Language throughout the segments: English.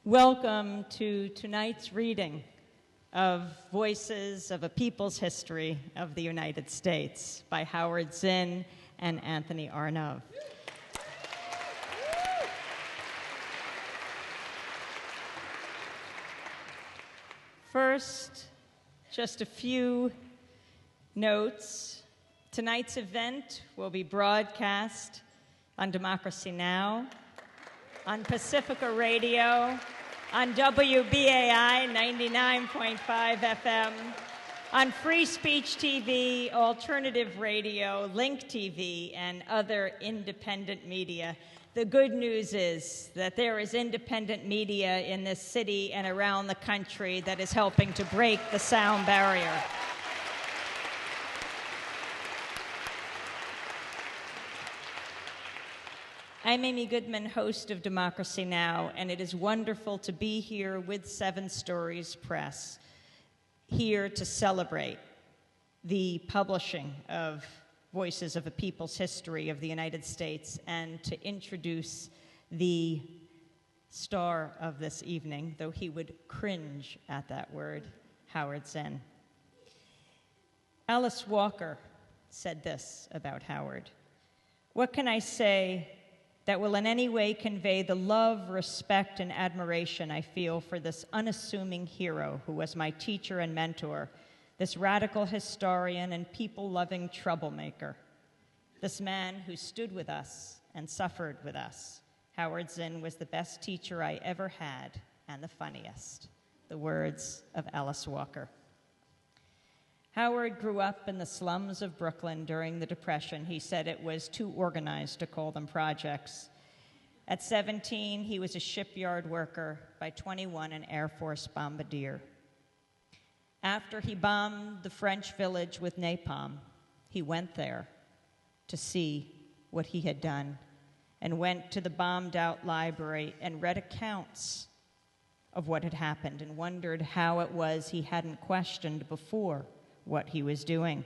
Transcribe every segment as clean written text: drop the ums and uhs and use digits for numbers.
Welcome to tonight's reading of Voices of a People's History of the United States by Howard Zinn and Anthony Arnaud. First, just a few notes. Tonight's event will be broadcast on Democracy Now!, on Pacifica Radio, on WBAI 99.5 FM, on Free Speech TV, Alternative Radio, Link TV, and other independent media. The good news is that there is independent media in this city and around the country that is helping to break the sound barrier. I'm Amy Goodman, host of Democracy Now!, and it is wonderful to be here with Seven Stories Press, here to celebrate the publishing of Voices of a People's History of the United States and to introduce the star of this evening, though he would cringe at that word, Howard Zinn. Alice Walker said this about Howard: "What can I say that will in any way convey the love, respect, and admiration I feel for this unassuming hero who was my teacher and mentor, this radical historian and people-loving troublemaker, this man who stood with us and suffered with us. Howard Zinn was the best teacher I ever had and the funniest." The words of Alice Walker. Howard grew up in the slums of Brooklyn during the Depression. He said it was too organized to call them projects. At 17, he was a shipyard worker. By 21, an Air Force bombardier. After he bombed the French village with napalm, he went there to see what he had done and went to the bombed-out library and read accounts of what had happened and wondered how it was he hadn't questioned before what he was doing.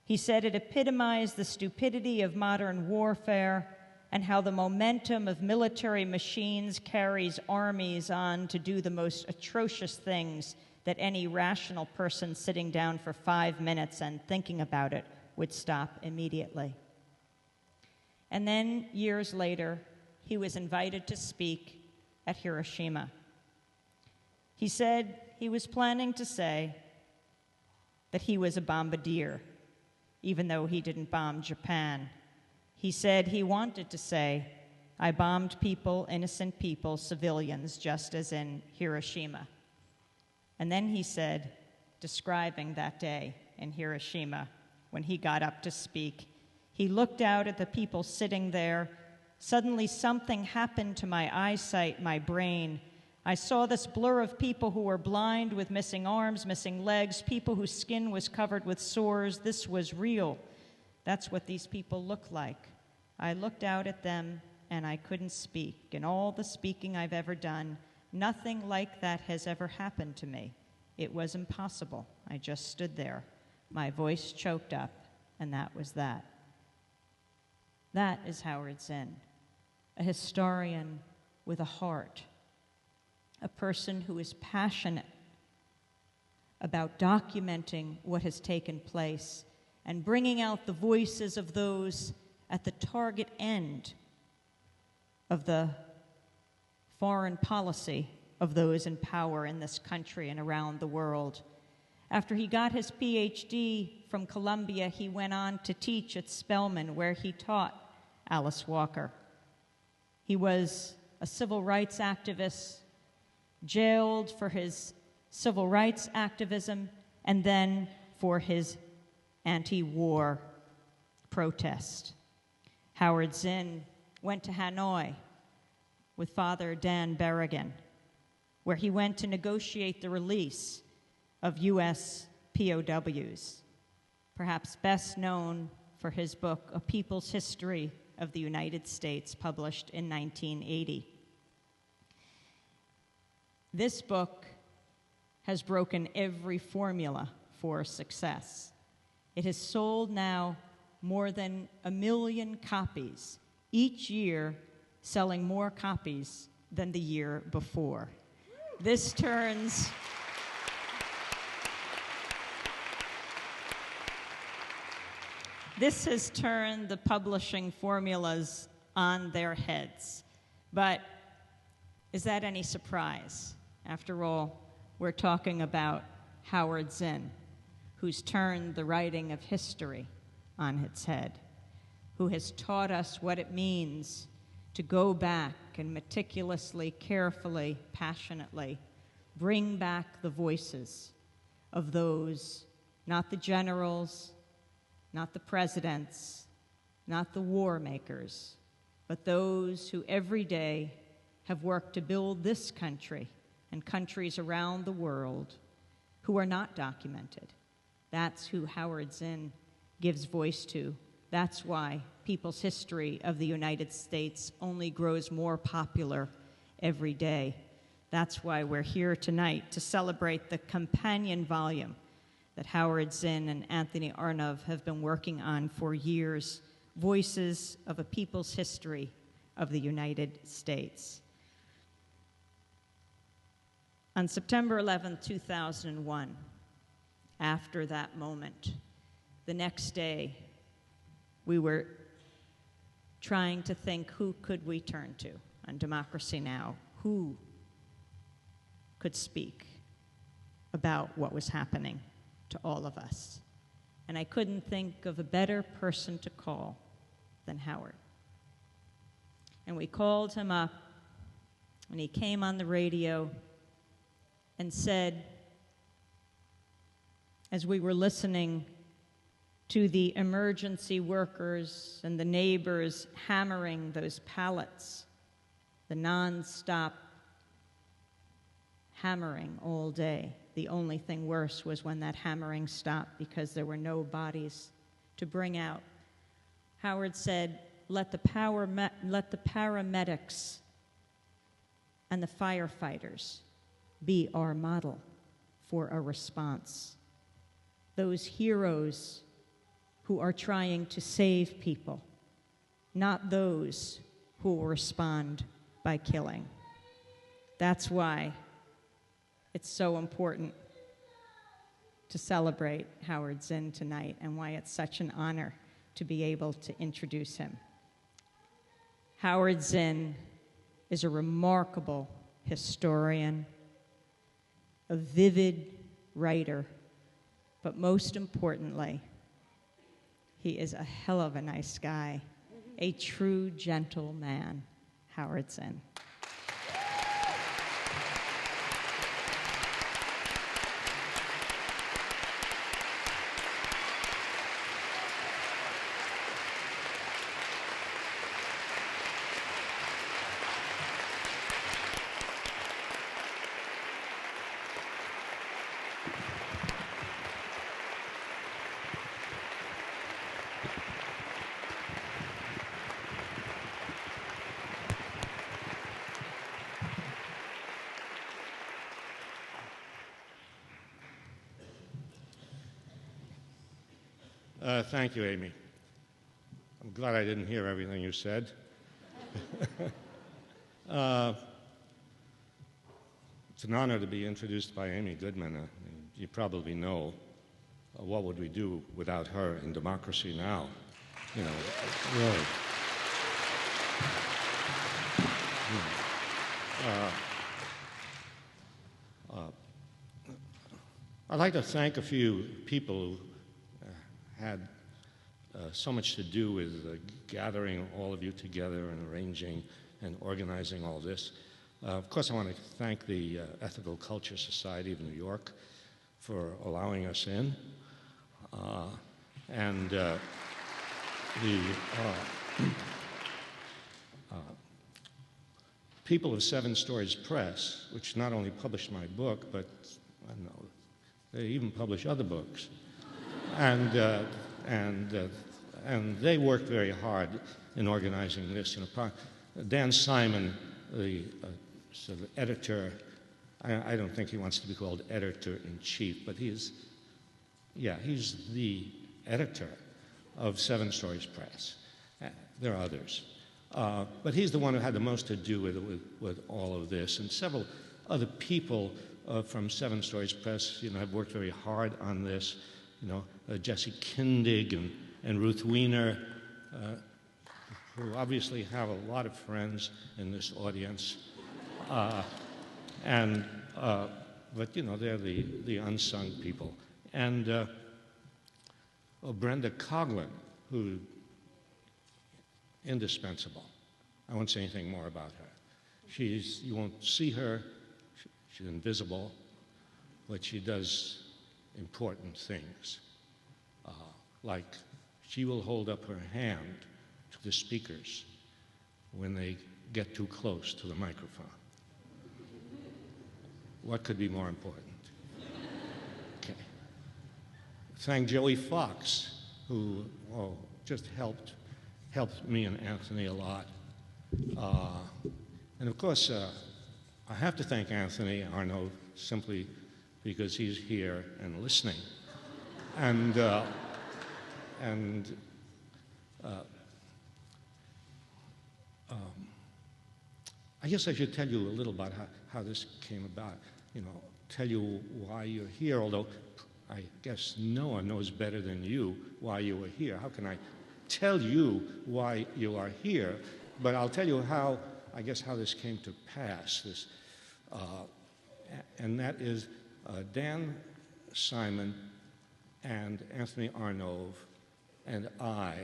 He said it epitomized the stupidity of modern warfare and how the momentum of military machines carries armies on to do the most atrocious things that any rational person sitting down for 5 minutes and thinking about it would stop immediately. And then, years later, he was invited to speak at Hiroshima. He said he was planning to say that he was a bombardier, even though he didn't bomb Japan. He said he wanted to say, "I bombed people, innocent people, civilians, just as in Hiroshima." And then he said, describing that day in Hiroshima, when he got up to speak, he looked out at the people sitting there. "Suddenly something happened to my eyesight, my brain. I saw this blur of people who were blind with missing arms, missing legs, people whose skin was covered with sores. This was real. That's what these people look like. I looked out at them and I couldn't speak. In all the speaking I've ever done, nothing like that has ever happened to me. It was impossible. I just stood there. My voice choked up, and that was that." That is Howard Zinn, a historian with a heart, a person who is passionate about documenting what has taken place and bringing out the voices of those at the target end of the foreign policy of those in power in this country and around the world. After he got his PhD from Columbia, he went on to teach at Spelman, where he taught Alice Walker. He was a civil rights activist, jailed for his civil rights activism, and then for his anti-war protest. Howard Zinn went to Hanoi with Father Dan Berrigan, where he went to negotiate the release of U.S. POWs, perhaps best known for his book, A People's History of the United States, published in 1980. This book has broken every formula for success. It has sold now more than 1 million copies, each year selling more copies than the year before. This turns This has turned the publishing formulas on their heads. But is that any surprise? After all, we're talking about Howard Zinn, who's turned the writing of history on its head, who has taught us what it means to go back and meticulously, carefully, passionately bring back the voices of those, not the generals, not the presidents, not the war makers, but those who every day have worked to build this country and countries around the world who are not documented. That's who Howard Zinn gives voice to. That's why people's history of the United States only grows more popular every day. That's why we're here tonight to celebrate the companion volume that Howard Zinn and Anthony Arnov have been working on for years, Voices of a People's History of the United States. On September 11, 2001, after that moment, the next day, we were trying to think, who could we turn to on Democracy Now? Who could speak about what was happening to all of us? And I couldn't think of a better person to call than Howard. And we called him up, and he came on the radio and said, as we were listening to the emergency workers and the neighbors hammering those pallets, the non-stop hammering all day. The only thing worse was when that hammering stopped because there were no bodies to bring out. Howard said, let the paramedics and the firefighters be our model for a response. Those heroes who are trying to save people, not those who will respond by killing. That's why it's so important to celebrate Howard Zinn tonight and why it's such an honor to be able to introduce him. Howard Zinn is a remarkable historian, a vivid writer, but most importantly, he is a hell of a nice guy, a true gentleman, Howard Zinn. Thank you, Amy. I'm glad I didn't hear everything you said. It's an honor to be introduced by Amy Goodman. You probably know what would we do without her in Democracy Now? You know, really. I'd like to thank a few people who had so much to do with gathering all of you together and arranging and organizing all this. Of course, I want to thank the Ethical Culture Society of New York for allowing us in. And the people of Seven Stories Press, which not only published my book, but I don't know, they even publish other books. And they worked very hard in organizing this. You know, Dan Simon, the sort of editor, I don't think he wants to be called editor-in-chief, but he's the editor of Seven Stories Press. There are others. But he's the one who had the most to do with all of this. And several other people from Seven Stories Press, have worked very hard on this. Jesse Kindig and Ruth Weiner, who obviously have a lot of friends in this audience. But they're the unsung people. And Brenda Coughlin, who indispensable. I won't say anything more about her. You won't see her. She's invisible, but she does important things. Like she will hold up her hand to the speakers when they get too close to the microphone. What could be more important? Okay. Thank Joey Fox, who just helped me and Anthony a lot. And of course, I have to thank Anthony Arnaud simply because he's here and listening. I guess I should tell you a little about how this came about. Tell you why you're here, although I guess no one knows better than you why you were here. How can I tell you why you are here? But I'll tell you how this came to pass. And that is Dan Simon and Anthony Arnaud and I,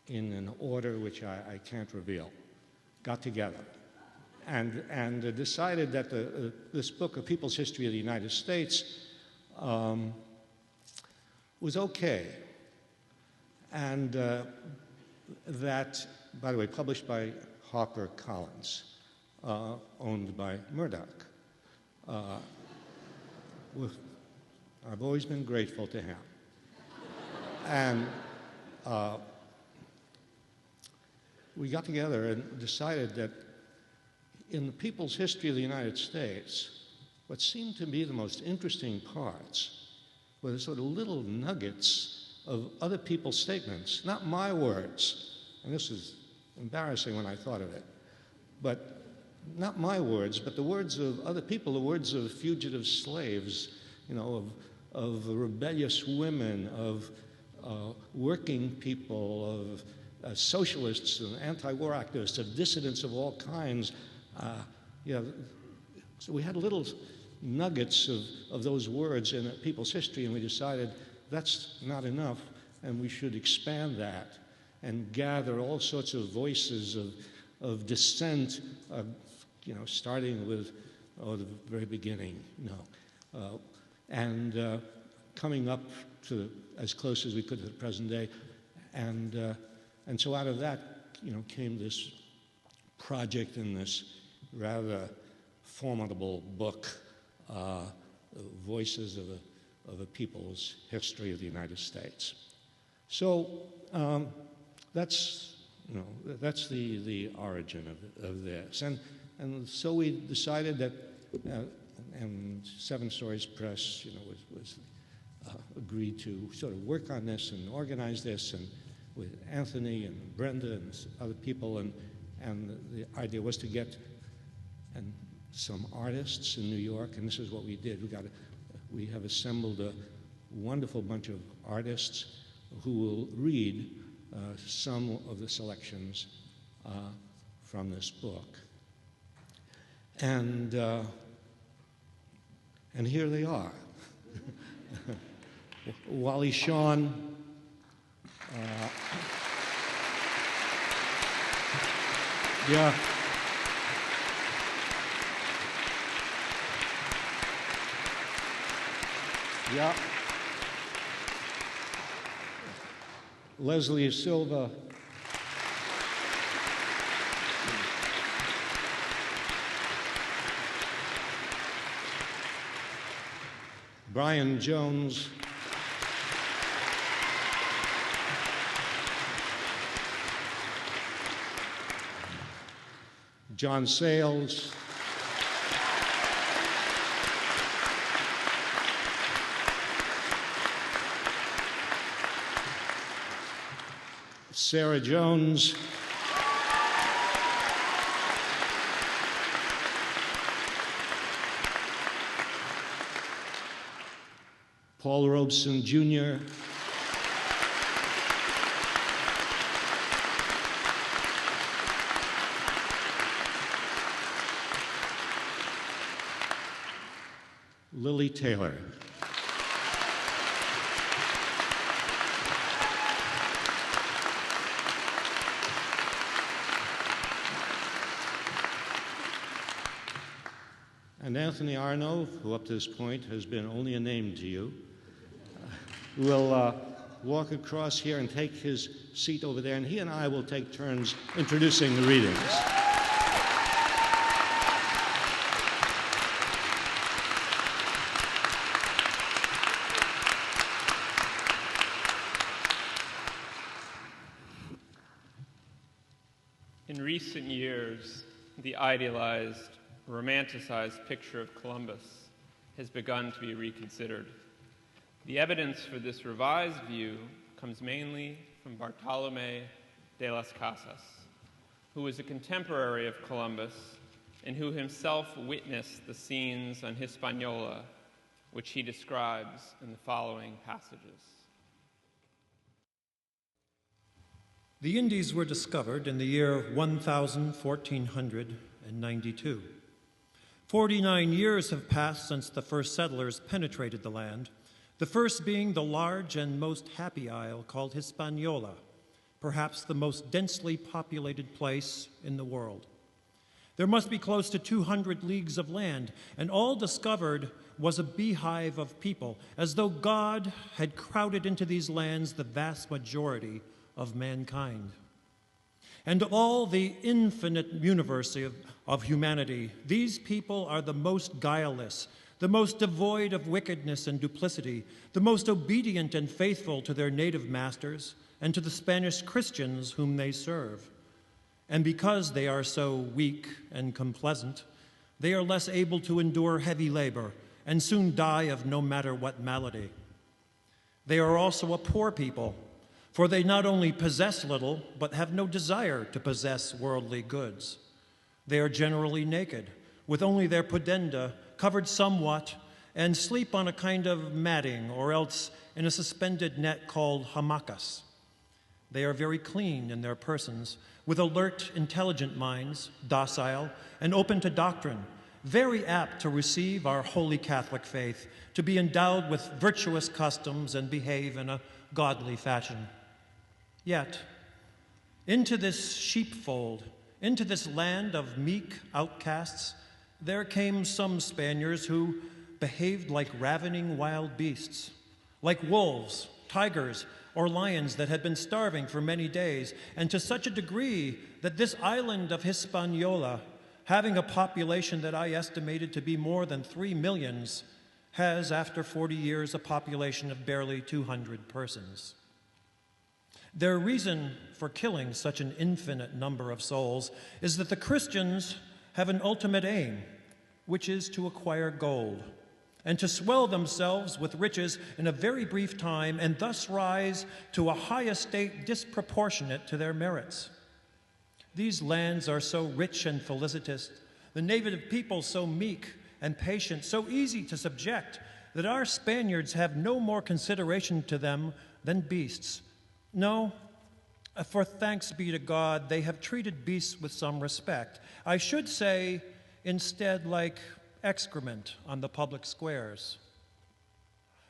in an order which I can't reveal, got together and decided that this book, A People's History of the United States, was okay. And that, by the way, published by HarperCollins, owned by Murdoch. I've always been grateful to him. And we got together and decided that in the people's history of the United States, what seemed to be the most interesting parts were the sort of little nuggets of other people's statements, not my words. And this is embarrassing when I thought of it. But not my words, but the words of other people, the words of fugitive slaves, of rebellious women, of working people, of socialists and anti-war activists, of dissidents of all kinds. So we had little nuggets of those words in people's history, and we decided that's not enough, and we should expand that and gather all sorts of voices of dissent, starting with the very beginning, and coming up to as close as we could to the present day, and so out of that, came this project in this rather formidable book, Voices of a People's History of the United States. So that's the origin of this, and so we decided that, and Seven Stories Press, was agreed to sort of work on this and organize this, and with Anthony and Brenda and other people, and the idea was to get some artists in New York, and this is what we did. We have assembled a wonderful bunch of artists who will read some of the selections from this book. And here they are. Wally Shawn, yeah. Yeah. Leslie Silva. Brian Jones. John Sayles. Sarah Jones. Paul Robeson Jr., Lily Taylor. And Anthony Arno, who up to this point has been only a name to you, will walk across here and take his seat over there, and he and I will take turns introducing the readings. In recent years, the idealized, romanticized picture of Columbus has begun to be reconsidered. The evidence for this revised view comes mainly from Bartolomé de las Casas, who was a contemporary of Columbus and who himself witnessed the scenes on Hispaniola, which he describes in the following passages. The Indies were discovered in the year 1492. 49 years have passed since the first settlers penetrated the land, the first being the large and most happy isle called Hispaniola, perhaps the most densely populated place in the world. There must be close to 200 leagues of land, and all discovered was a beehive of people, as though God had crowded into these lands the vast majority of mankind. And of all the infinite universe of humanity, these people are the most guileless, the most devoid of wickedness and duplicity, the most obedient and faithful to their native masters and to the Spanish Christians whom they serve. And because they are so weak and complaisant, they are less able to endure heavy labor and soon die of no matter what malady. They are also a poor people, for they not only possess little, but have no desire to possess worldly goods. They are generally naked, with only their pudenda covered somewhat, and sleep on a kind of matting, or else in a suspended net called hamacas. They are very clean in their persons, with alert, intelligent minds, docile, and open to doctrine, very apt to receive our holy Catholic faith, to be endowed with virtuous customs and behave in a godly fashion. Yet, into this sheepfold, into this land of meek outcasts, there came some Spaniards who behaved like ravening wild beasts, like wolves, tigers, or lions that had been starving for many days, and to such a degree that this island of Hispaniola, having a population that I estimated to be more than 3 millions, has, after 40 years, a population of barely 200 persons. Their reason for killing such an infinite number of souls is that the Christians have an ultimate aim, which is to acquire gold and to swell themselves with riches in a very brief time and thus rise to a high estate disproportionate to their merits. These lands are so rich and felicitous, the native people so meek and patient, so easy to subject, that our Spaniards have no more consideration to them than beasts. No, for thanks be to God, they have treated beasts with some respect. I should say, instead, like excrement on the public squares.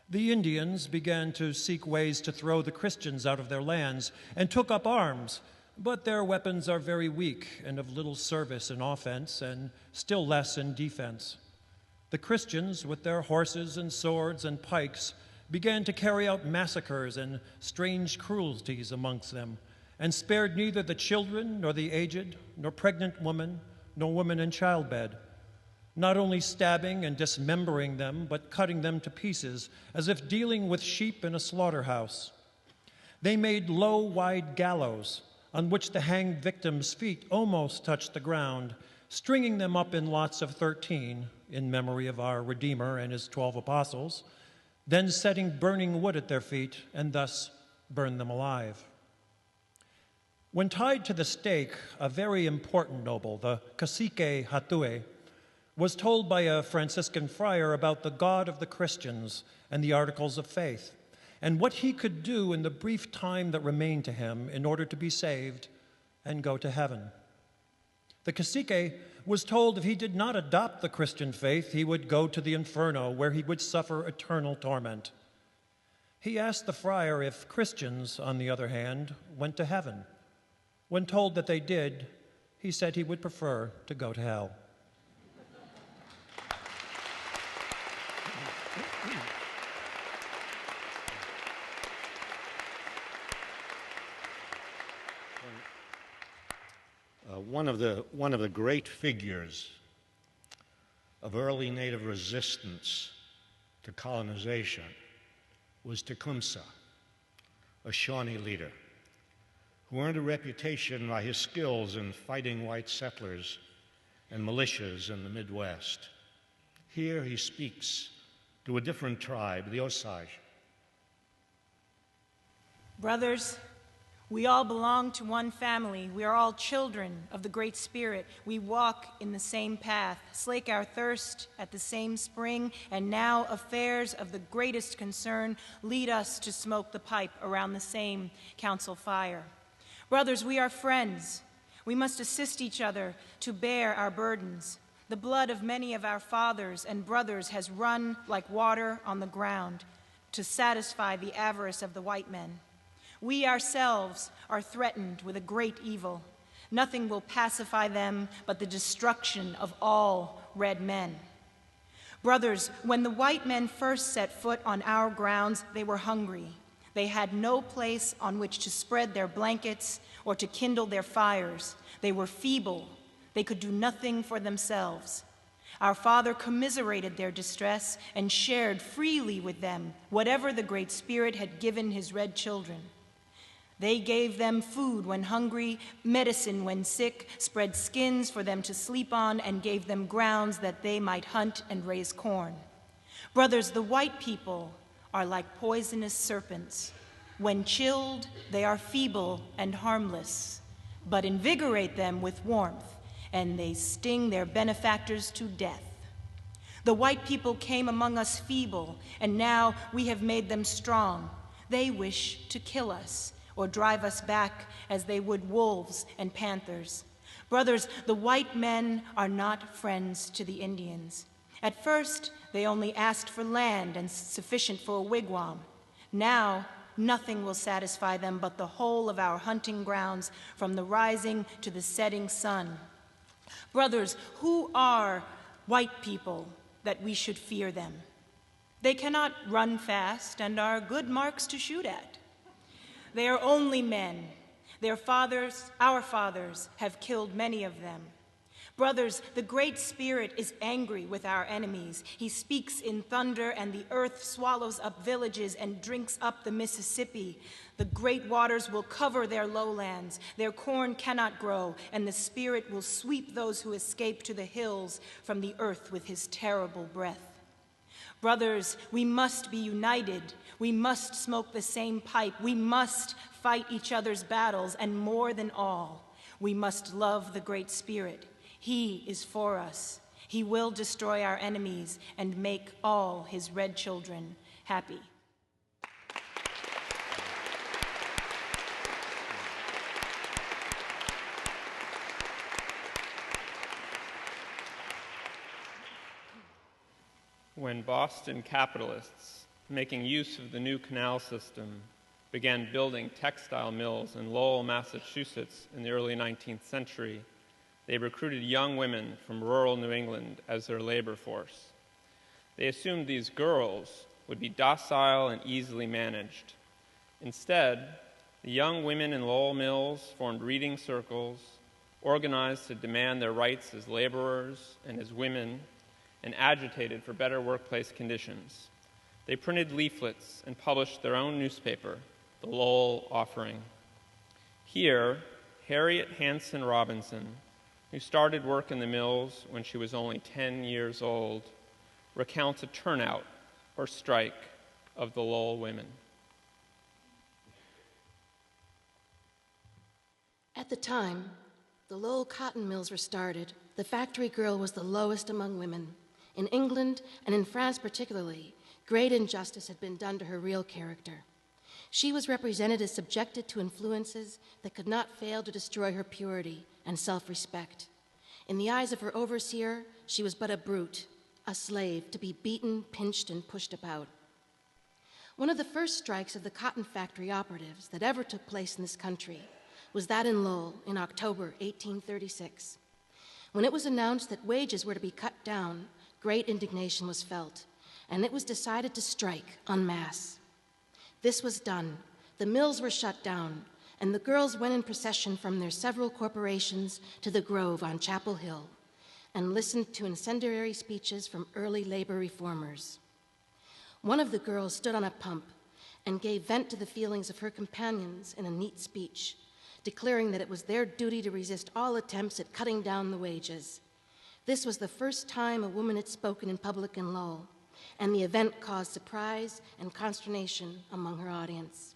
The Indians began to seek ways to throw the Christians out of their lands and took up arms, but their weapons are very weak and of little service in offense and still less in defense. The Christians, with their horses and swords and pikes, began to carry out massacres and strange cruelties amongst them, and spared neither the children, nor the aged, nor pregnant woman, nor women in childbed, not only stabbing and dismembering them, but cutting them to pieces, as if dealing with sheep in a slaughterhouse. They made low, wide gallows, on which the hanged victims' feet almost touched the ground, stringing them up in lots of 13, in memory of our Redeemer and his 12 apostles, then setting burning wood at their feet, and thus burn them alive. When tied to the stake, a very important noble, the cacique Hatue, was told by a Franciscan friar about the God of the Christians and the Articles of Faith, and what he could do in the brief time that remained to him in order to be saved and go to heaven. The cacique was told if he did not adopt the Christian faith, he would go to the inferno, where he would suffer eternal torment. He asked the friar if Christians, on the other hand, went to heaven. When told that they did, he said he would prefer to go to hell. One of the great figures of early Native resistance to colonization was Tecumseh, a Shawnee leader who earned a reputation by his skills in fighting white settlers and militias in the Midwest. Here he speaks to a different tribe, the Asajj. Brothers, we all belong to one family. We are all children of the Great Spirit. We walk in the same path, slake our thirst at the same spring, and now affairs of the greatest concern lead us to smoke the pipe around the same council fire. Brothers, we are friends. We must assist each other to bear our burdens. The blood of many of our fathers and brothers has run like water on the ground to satisfy the avarice of the white men. We ourselves are threatened with a great evil. Nothing will pacify them but the destruction of all red men. Brothers, when the white men first set foot on our grounds, they were hungry. They had no place on which to spread their blankets or to kindle their fires. They were feeble. They could do nothing for themselves. Our Father commiserated their distress and shared freely with them whatever the Great Spirit had given his red children. They gave them food when hungry, medicine when sick, spread skins for them to sleep on, and gave them grounds that they might hunt and raise corn. Brothers, the white people are like poisonous serpents. When chilled, they are feeble and harmless, but invigorate them with warmth, and they sting their benefactors to death. The white people came among us feeble, and now we have made them strong. They wish to kill us or drive us back as they would wolves and panthers. Brothers, the white men are not friends to the Indians. At first, they only asked for land and sufficient for a wigwam. Now, nothing will satisfy them but the whole of our hunting grounds from the rising to the setting sun. Brothers, who are white people that we should fear them? They cannot run fast and are good marks to shoot at. They are only men. Their fathers, our fathers, have killed many of them. Brothers, the Great Spirit is angry with our enemies. He speaks in thunder, and the earth swallows up villages and drinks up the Mississippi. The great waters will cover their lowlands. Their corn cannot grow, and the Spirit will sweep those who escape to the hills from the earth with his terrible breath. Brothers, we must be united. We must smoke the same pipe. We must fight each other's battles, and more than all, we must love the Great Spirit. He is for us. He will destroy our enemies and make all his red children happy. When Boston capitalists, making use of the new canal system, began building textile mills in Lowell, Massachusetts in the early 19th century, they recruited young women from rural New England as their labor force. They assumed these girls would be docile and easily managed. Instead, the young women in Lowell mills formed reading circles, organized to demand their rights as laborers and as women, and agitated for better workplace conditions. They printed leaflets and published their own newspaper, the Lowell Offering. Here, Harriet Hanson Robinson, who started work in the mills when she was only 10 years old, recounts a turnout or strike of the Lowell women. At the time, the Lowell cotton mills were started. the factory girl was the lowest among women. In England, and in France particularly, great injustice had been done to her real character. She was represented as subjected to influences that could not fail to destroy her purity and self-respect. In the eyes of her overseer, she was but a brute, a slave to be beaten, pinched, and pushed about. One of the first strikes of the cotton factory operatives that ever took place in this country was that in Lowell in October 1836. When it was announced that wages were to be cut down, great indignation was felt, and it was decided to strike en masse. This was done. The mills were shut down, and the girls went in procession from their several corporations to the Grove on Chapel Hill and listened to incendiary speeches from early labor reformers. One of the girls stood on a pump and gave vent to the feelings of her companions in a neat speech, declaring that it was their duty to resist all attempts at cutting down the wages. This was the first time a woman had spoken in public in Lowell, and the event caused surprise and consternation among her audience.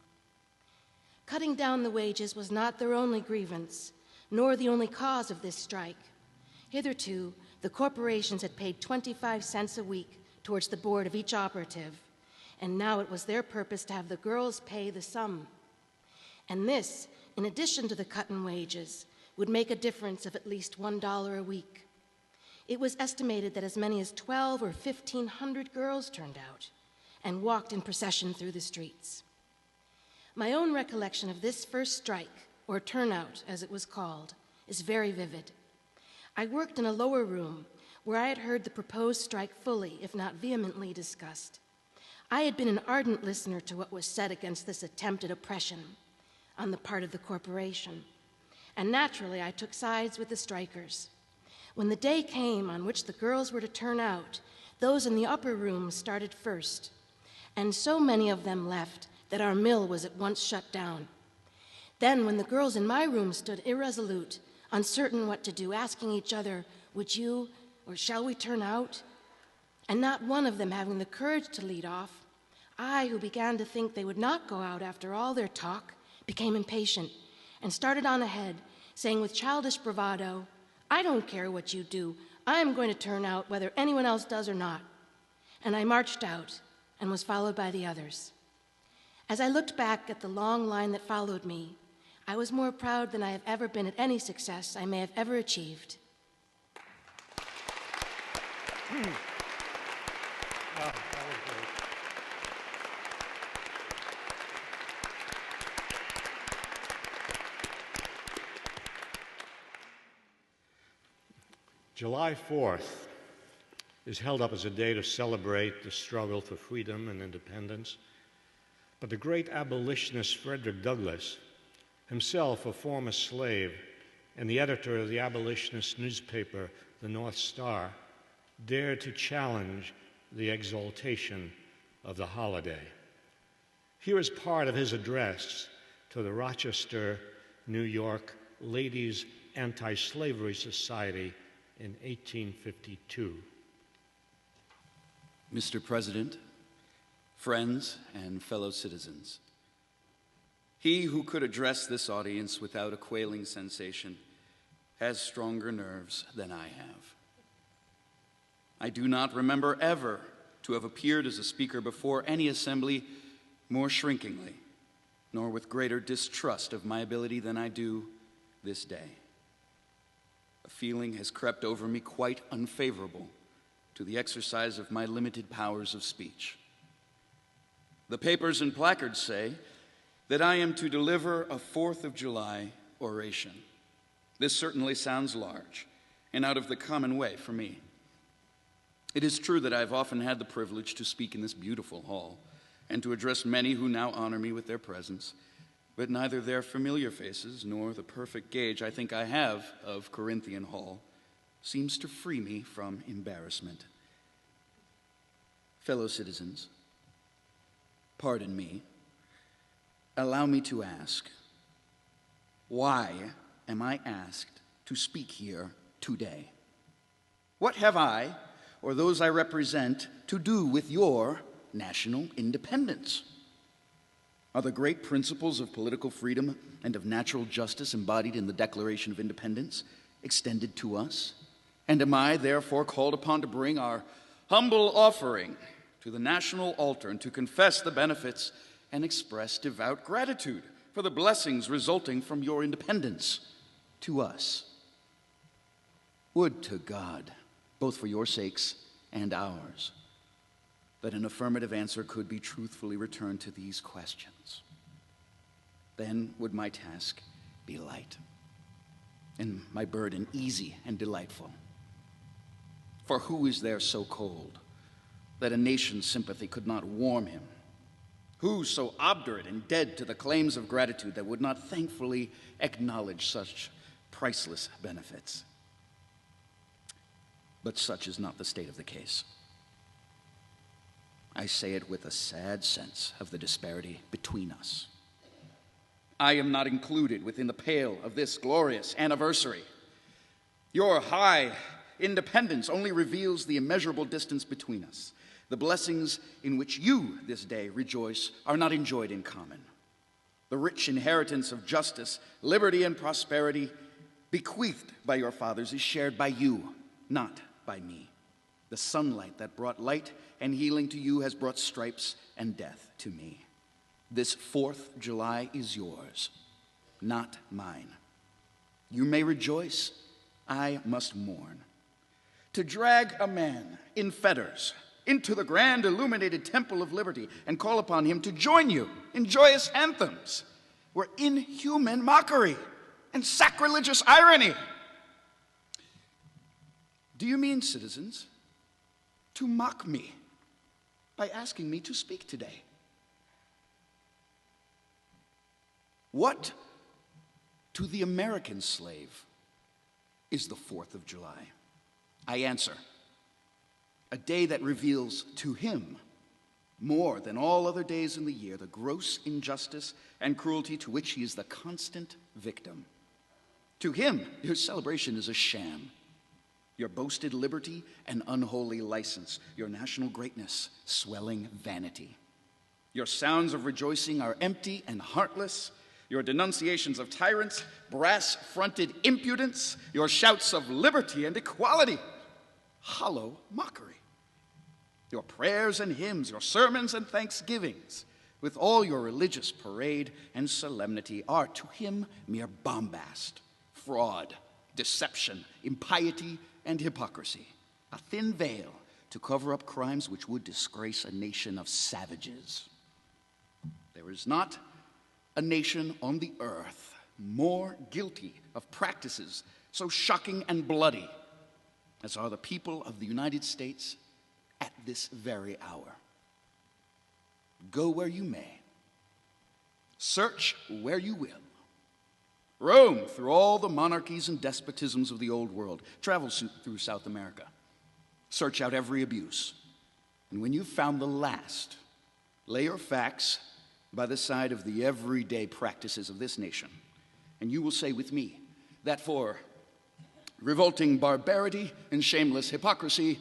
Cutting down the wages was not their only grievance, nor the only cause of this strike. Hitherto, the corporations had paid 25 cents a week towards the board of each operative, and now it was their purpose to have the girls pay the sum. And this, in addition to the cut in wages, would make a difference of at least $1 a week. It was estimated that as many as 1,200 or 1,500 girls turned out and walked in procession through the streets. My own recollection of this first strike, or turnout as it was called, is very vivid. I worked in a lower room where I had heard the proposed strike fully, if not vehemently, discussed. I had been an ardent listener to what was said against this attempt at oppression on the part of the corporation, and naturally I took sides with the strikers. When the day came on which the girls were to turn out, those in the upper room started first, and so many of them left that our mill was at once shut down. Then, when the girls in my room stood irresolute, uncertain what to do, asking each other, "Would you, or shall we turn out?" and not one of them having the courage to lead off, I, who began to think they would not go out after all their talk, became impatient and started on ahead, saying with childish bravado, "I don't care what you do. I am going to turn out whether anyone else does or not." And I marched out and was followed by the others. As I looked back at the long line that followed me, I was more proud than I have ever been at any success I may have ever achieved. Oh, that was great. July 4th is held up as a day to celebrate the struggle for freedom and independence. But the great abolitionist Frederick Douglass, himself a former slave and the editor of the abolitionist newspaper, the North Star, dared to challenge the exaltation of the holiday. Here is part of his address to the Rochester, New York Ladies Anti-Slavery Society in 1852. Mr. President, friends and fellow citizens, he who could address this audience without a quailing sensation has stronger nerves than I have. I do not remember ever to have appeared as a speaker before any assembly more shrinkingly, nor with greater distrust of my ability than I do this day. A feeling has crept over me quite unfavorable to the exercise of my limited powers of speech. The papers and placards say that I am to deliver a 4th of July oration. This certainly sounds large and out of the common way for me. It is true that I have often had the privilege to speak in this beautiful hall and to address many who now honor me with their presence, but neither their familiar faces nor the perfect gauge I think I have of Corinthian Hall seems to free me from embarrassment. Fellow citizens, pardon me. Allow me to ask, why am I asked to speak here today? What have I, or those I represent, to do with your national independence? Are the great principles of political freedom and of natural justice embodied in the Declaration of Independence extended to us? And am I therefore called upon to bring our humble offering to the national altar and to confess the benefits and express devout gratitude for the blessings resulting from your independence to us. Would to God, both for your sakes and ours, that an affirmative answer could be truthfully returned to these questions. Then would my task be light, and my burden easy and delightful. For who is there so cold that a nation's sympathy could not warm him? Who so obdurate and dead to the claims of gratitude that would not thankfully acknowledge such priceless benefits? But such is not the state of the case. I say it with a sad sense of the disparity between us. I am not included within the pale of this glorious anniversary. Your high independence only reveals the immeasurable distance between us. The blessings in which you this day rejoice are not enjoyed in common. The rich inheritance of justice, liberty, and prosperity bequeathed by your fathers is shared by you, not by me. The sunlight that brought light and healing to you has brought stripes and death to me. This 4th July is yours, not mine. You may rejoice, I must mourn. To drag a man in fetters into the grand illuminated temple of liberty and call upon him to join you in joyous anthems were inhuman mockery and sacrilegious irony. Do you mean, citizens, to mock me by asking me to speak today? What to the American slave is the 4th of July? I answer, a day that reveals to him, more than all other days in the year, the gross injustice and cruelty to which he is the constant victim. To him, your celebration is a sham. Your boasted liberty an unholy license, your national greatness swelling vanity. Your sounds of rejoicing are empty and heartless, your denunciations of tyrants, brass-fronted impudence, your shouts of liberty and equality, hollow mockery. Your prayers and hymns, your sermons and thanksgivings, with all your religious parade and solemnity, are to him mere bombast, fraud, deception, impiety, and hypocrisy, a thin veil to cover up crimes which would disgrace a nation of savages. There is not a nation on the earth more guilty of practices so shocking and bloody as are the people of the United States at this very hour. Go where you may, search where you will, roam through all the monarchies and despotisms of the old world, travel through South America, search out every abuse, and when you've found the last, lay your facts by the side of the everyday practices of this nation, and you will say with me that for revolting barbarity and shameless hypocrisy,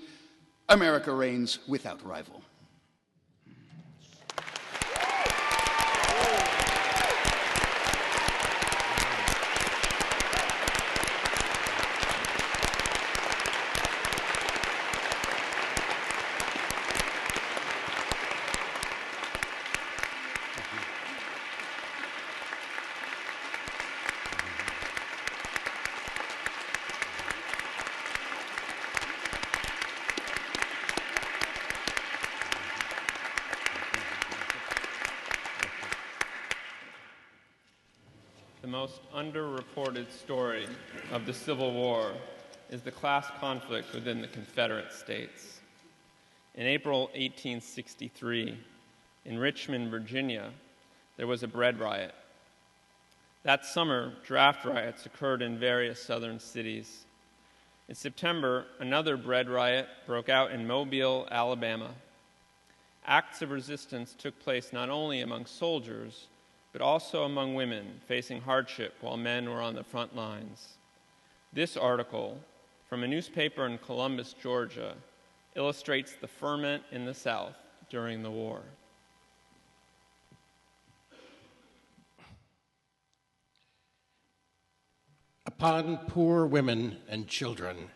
America reigns without rival. The most underreported story of the Civil War is the class conflict within the Confederate States. In April 1863, in Richmond, Virginia, there was a bread riot. That summer, draft riots occurred in various southern cities. In September, another bread riot broke out in Mobile, Alabama. Acts of resistance took place not only among soldiers, but also among women facing hardship while men were on the front lines. This article, from a newspaper in Columbus, Georgia, illustrates the ferment in the South during the war. Upon poor women and children,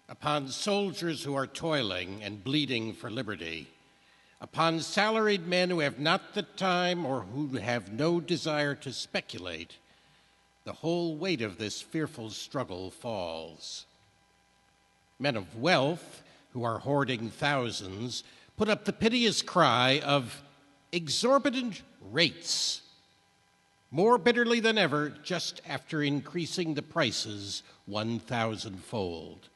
upon soldiers who are toiling and bleeding for liberty, upon salaried men who have not the time or who have no desire to speculate, the whole weight of this fearful struggle falls. Men of wealth, who are hoarding thousands, put up the piteous cry of exorbitant rates, more bitterly than ever just after increasing the prices 1,000-fold.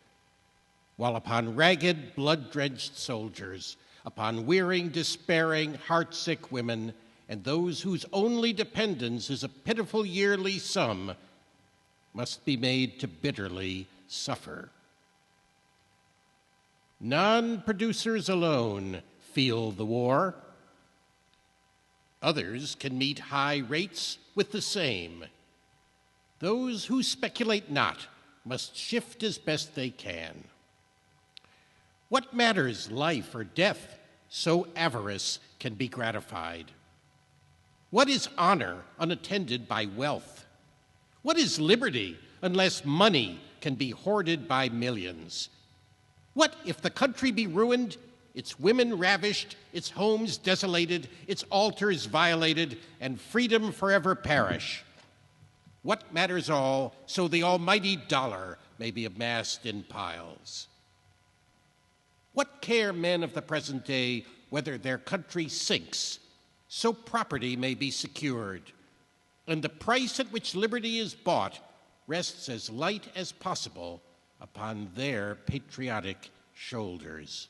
While upon ragged, blood-drenched soldiers, upon weary, despairing, heartsick women, and those whose only dependence is a pitiful yearly sum, must be made to bitterly suffer. Non-producers alone feel the war. Others can meet high rates with the same. Those who speculate not must shift as best they can. What matters life or death, so avarice can be gratified? What is honor unattended by wealth? What is liberty unless money can be hoarded by millions? What if the country be ruined, its women ravished, its homes desolated, its altars violated, and freedom forever perish? What matters all, so the almighty dollar may be amassed in piles? What care men of the present day whether their country sinks, so property may be secured, and the price at which liberty is bought rests as light as possible upon their patriotic shoulders?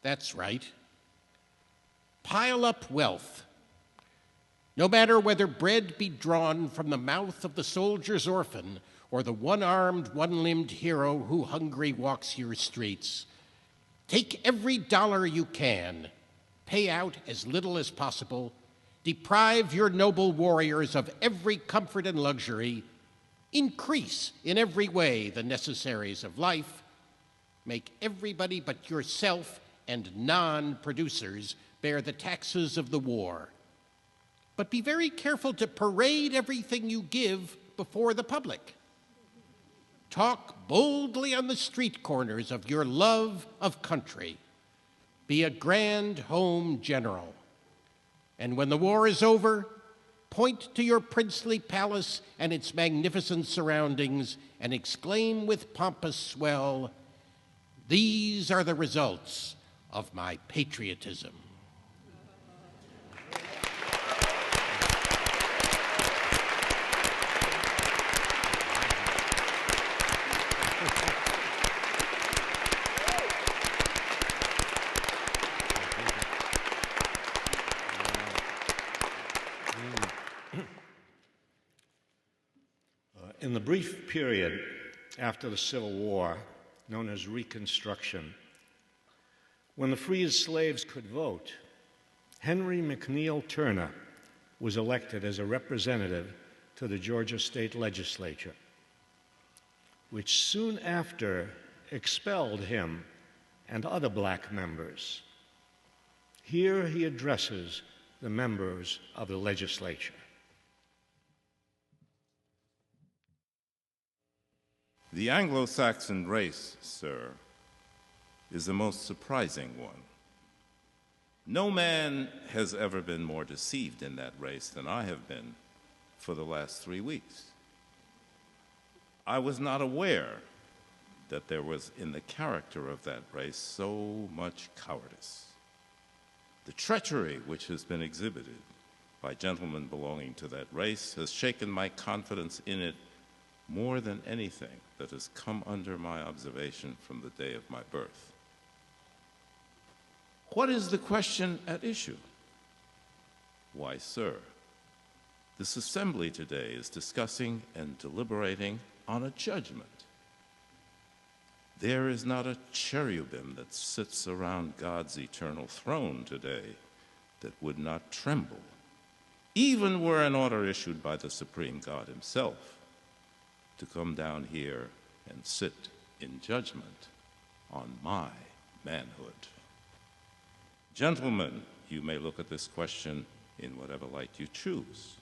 That's right. Pile up wealth. No matter whether bread be drawn from the mouth of the soldier's orphan or the one-armed, one-limbed hero who hungry walks your streets. Take every dollar you can, pay out as little as possible, deprive your noble warriors of every comfort and luxury, increase in every way the necessaries of life, make everybody but yourself and non-producers bear the taxes of the war. But be very careful to parade everything you give before the public. Talk boldly on the street corners of your love of country. Be a grand home general. And when the war is over, point to your princely palace and its magnificent surroundings and exclaim with pompous swell, "These are the results of my patriotism." In the brief period after the Civil War, known as Reconstruction, when the freed slaves could vote, Henry McNeal Turner was elected as a representative to the Georgia State Legislature, which soon after expelled him and other black members. Here he addresses the members of the legislature. The Anglo-Saxon race, sir, is the most surprising one. No man has ever been more deceived in that race than I have been for the last 3 weeks. I was not aware that there was in the character of that race so much cowardice. The treachery which has been exhibited by gentlemen belonging to that race has shaken my confidence in it more than anything that has come under my observation from the day of my birth. What is the question at issue? Why, sir, this assembly today is discussing and deliberating on a judgment. There is not a cherubim that sits around God's eternal throne today that would not tremble, even were an order issued by the supreme God himself to come down here and sit in judgment on my manhood. Gentlemen, you may look at this question in whatever light you choose,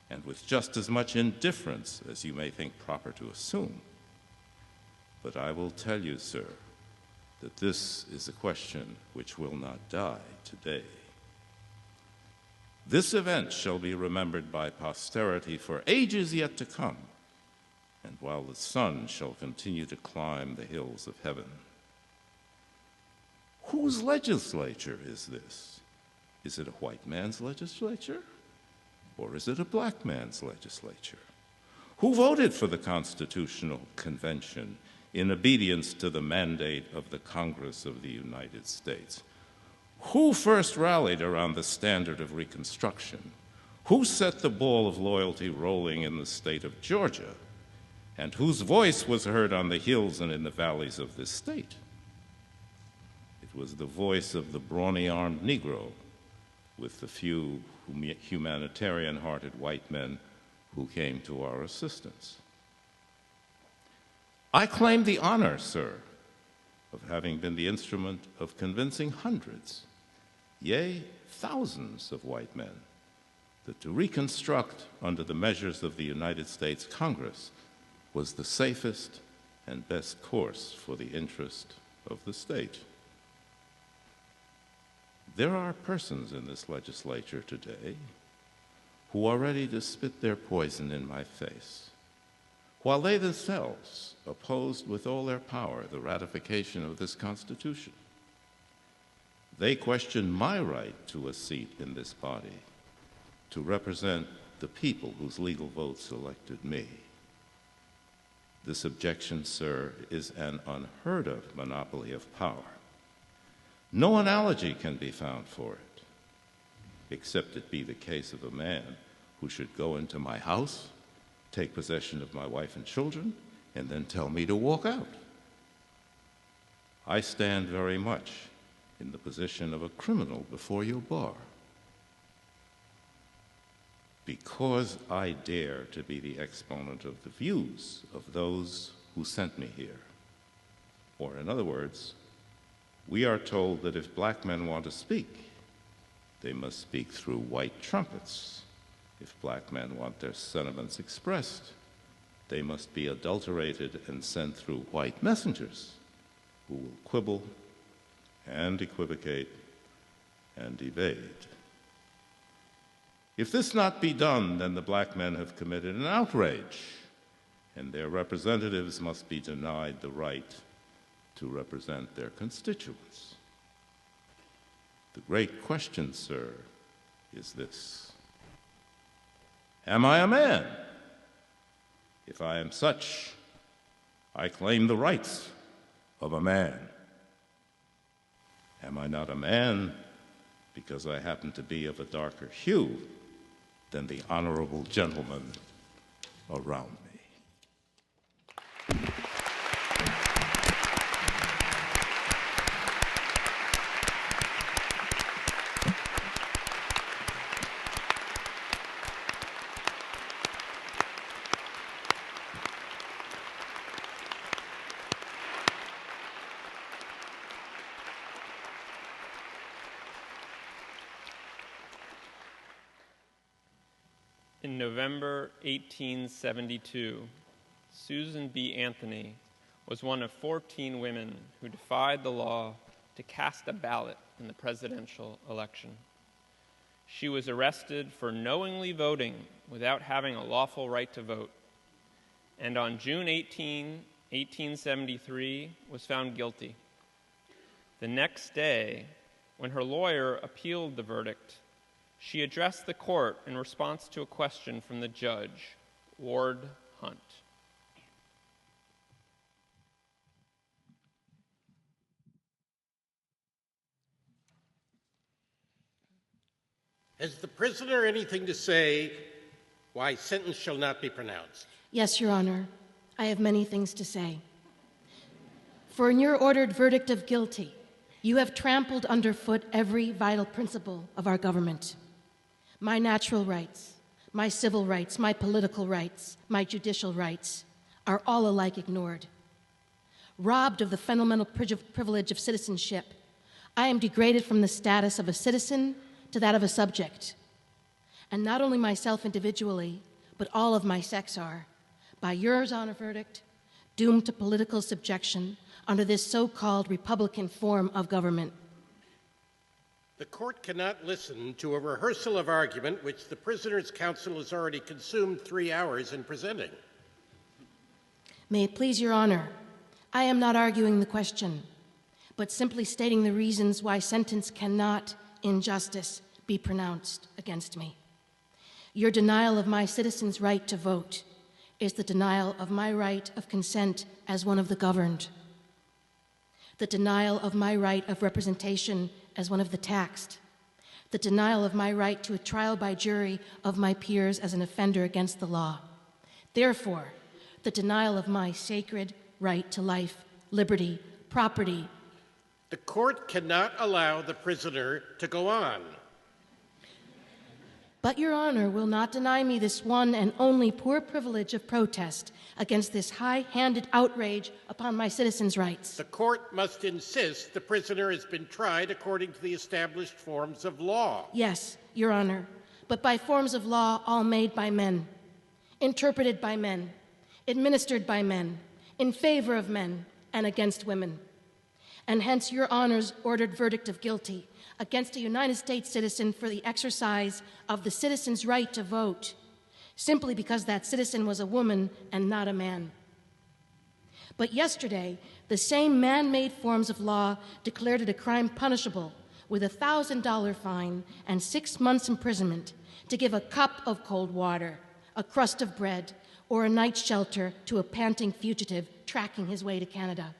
and with just as much indifference as you may think proper to assume. But I will tell you, sir, that this is a question which will not die today. This event shall be remembered by posterity for ages yet to come, and while the sun shall continue to climb the hills of heaven. Whose legislature is this? Is it a white man's legislature, or is it a black man's legislature? Who voted for the Constitutional Convention in obedience to the mandate of the Congress of the United States? Who first rallied around the standard of Reconstruction? Who set the ball of loyalty rolling in the state of Georgia? And whose voice was heard on the hills and in the valleys of this state? It was the voice of the brawny-armed Negro with the few humanitarian-hearted white men who came to our assistance. I claim the honor, sir, of having been the instrument of convincing hundreds, yea, thousands of white men, that to reconstruct under the measures of the United States Congress was the safest and best course for the interest of the state. There are persons in this legislature today who are ready to spit their poison in my face, while they themselves opposed with all their power the ratification of this Constitution. They question my right to a seat in this body to represent the people whose legal votes elected me. This objection, sir, is an unheard of monopoly of power. No analogy can be found for it, except it be the case of a man who should go into my house, take possession of my wife and children, and then tell me to walk out. I stand very much in the position of a criminal before your bar, because I dare to be the exponent of the views of those who sent me here. Or in other words, we are told that if black men want to speak, they must speak through white trumpets. If black men want their sentiments expressed, they must be adulterated and sent through white messengers who will quibble and equivocate and evade. If this not be done, then the black men have committed an outrage, and their representatives must be denied the right to represent their constituents. The great question, sir, is this: am I a man? If I am such, I claim the rights of a man. Am I not a man because I happen to be of a darker hue than the honorable gentlemen around me? In November 1872, Susan B. Anthony was one of 14 women who defied the law to cast a ballot in the presidential election. She was arrested for knowingly voting without having a lawful right to vote, and on June 18, 1873, was found guilty. The next day, when her lawyer appealed the verdict, she addressed the court in response to a question from the judge, Ward Hunt. Has the prisoner anything to say why sentence shall not be pronounced? Yes, Your Honor. I have many things to say. For in your ordered verdict of guilty, you have trampled underfoot every vital principle of our government. My natural rights, my civil rights, my political rights, my judicial rights are all alike ignored. Robbed of the fundamental privilege of citizenship, I am degraded from the status of a citizen to that of a subject. And not only myself individually, but all of my sex are, by your honor verdict, doomed to political subjection under this so-called Republican form of government. The court cannot listen to a rehearsal of argument which the prisoner's counsel has already consumed 3 hours in presenting. May it please your honor, I am not arguing the question, but simply stating the reasons why sentence cannot, in justice, be pronounced against me. Your denial of my citizens' right to vote is the denial of my right of consent as one of the governed, the denial of my right of representation as one of the taxed, the denial of my right to a trial by jury of my peers as an offender against the law. Therefore, the denial of my sacred right to life, liberty, property. The court cannot allow the prisoner to go on. But your honor will not deny me this one and only poor privilege of protest against this high-handed outrage upon my citizens' rights. The court must insist the prisoner has been tried according to the established forms of law. Yes, your honor, but by forms of law all made by men, interpreted by men, administered by men, in favor of men, and against women. And hence your honor's ordered verdict of guilty against a United States citizen for the exercise of the citizen's right to vote, simply because that citizen was a woman and not a man. But yesterday, the same man-made forms of law declared it a crime punishable with a $1,000 fine and 6 months imprisonment to give a cup of cold water, a crust of bread, or a night's shelter to a panting fugitive tracking his way to Canada.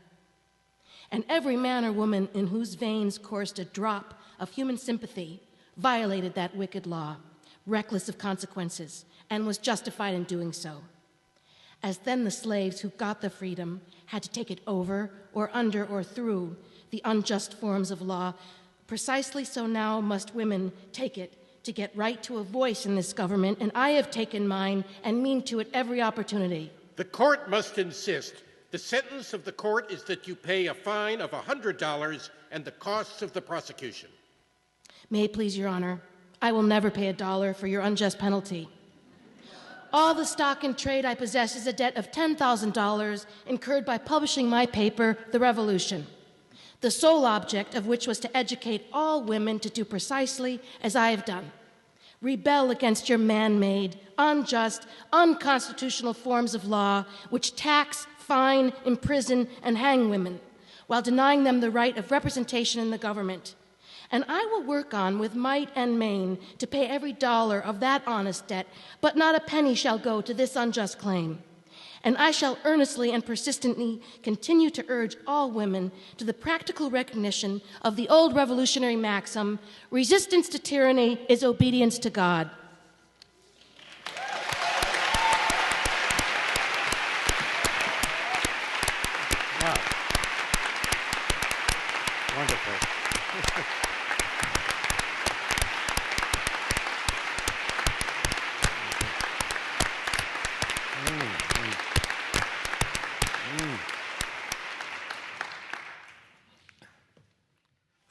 And every man or woman in whose veins coursed a drop of human sympathy violated that wicked law, reckless of consequences, and was justified in doing so. As then the slaves who got the freedom had to take it over or under or through the unjust forms of law, precisely so now must women take it to get right to a voice in this government, and I have taken mine and mean to it every opportunity. The court must insist the sentence of the court is that you pay a fine of $100 and the costs of the prosecution. May it please your honor, I will never pay $1 for your unjust penalty. All the stock in trade I possess is a debt of $10,000 incurred by publishing my paper, The Revolution, the sole object of which was to educate all women to do precisely as I have done. Rebel against your man-made, unjust, unconstitutional forms of law which tax, fine, imprison, and hang women while denying them the right of representation in the government. And I will work on with might and main to pay every dollar of that honest debt, but not a penny shall go to this unjust claim. And I shall earnestly and persistently continue to urge all women to the practical recognition of the old revolutionary maxim, resistance to tyranny is obedience to God. Wow. Wonderful.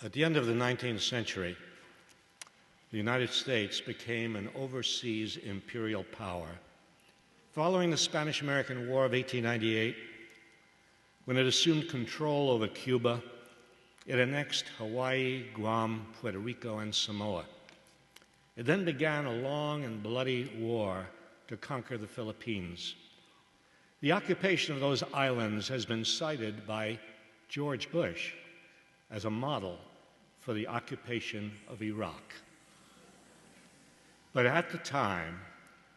At the end of the 19th century, the United States became an overseas imperial power. Following the Spanish-American War of 1898, when it assumed control over Cuba, it annexed Hawaii, Guam, Puerto Rico, and Samoa. It then began a long and bloody war to conquer the Philippines. The occupation of those islands has been cited by George Bush as a model for the occupation of Iraq. But at the time,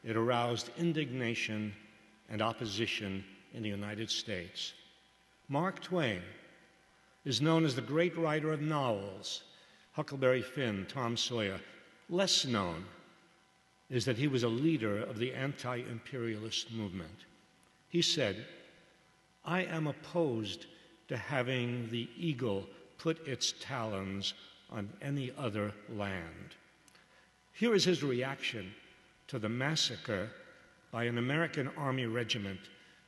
it aroused indignation and opposition in the United States. Mark Twain is known as the great writer of novels, Huckleberry Finn, Tom Sawyer. Less known is that he was a leader of the anti-imperialist movement. He said, "I am opposed to having the eagle put its talons on any other land." Here is his reaction to the massacre by an American Army regiment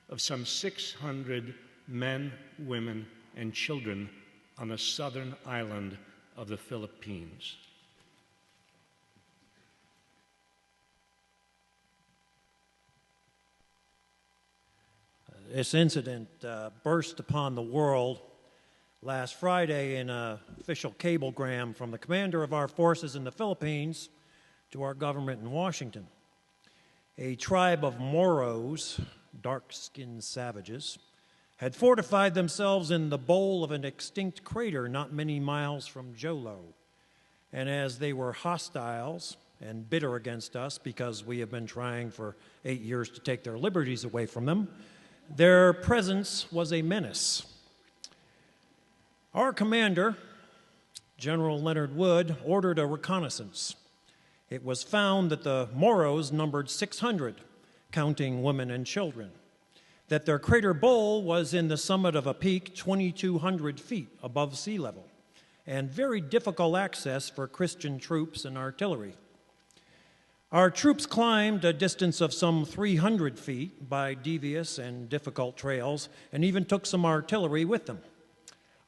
of some 600 men, women, and children on the southern island of the Philippines. This incident burst upon the world last Friday in an official cablegram from the commander of our forces in the Philippines to our government in Washington. A tribe of Moros, dark-skinned savages, had fortified themselves in the bowl of an extinct crater not many miles from Jolo. And as they were hostiles and bitter against us because we have been trying for 8 years to take their liberties away from them, their presence was a menace. Our commander, General Leonard Wood, ordered a reconnaissance. It was found that the Moros numbered 600, counting women and children, that their crater bowl was in the summit of a peak 2,200 feet above sea level, and very difficult access for Christian troops and artillery. Our troops climbed a distance of some 300 feet by devious and difficult trails, and even took some artillery with them.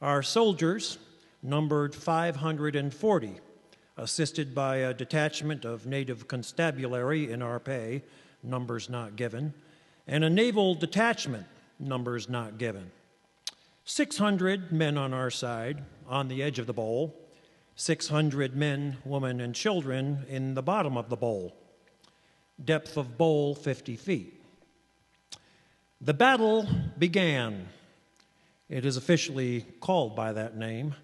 Our soldiers numbered 540, assisted by a detachment of native constabulary in our pay, numbers not given, and a naval detachment, numbers not given. 600 men on our side, on the edge of the bowl, 600 men, women, and children in the bottom of the bowl. Depth of bowl, 50 feet. The battle began. It is officially called by that name.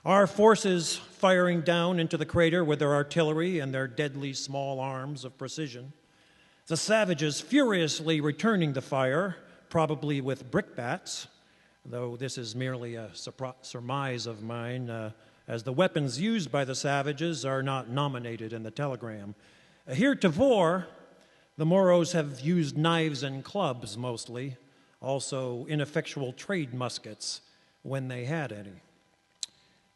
Our forces firing down into the crater with their artillery and their deadly small arms of precision. The savages furiously returning the fire, probably with brickbats, though this is merely a surmise of mine, as the weapons used by the savages are not nominated in the telegram. Heretofore, the Moros have used knives and clubs mostly, also ineffectual trade muskets when they had any.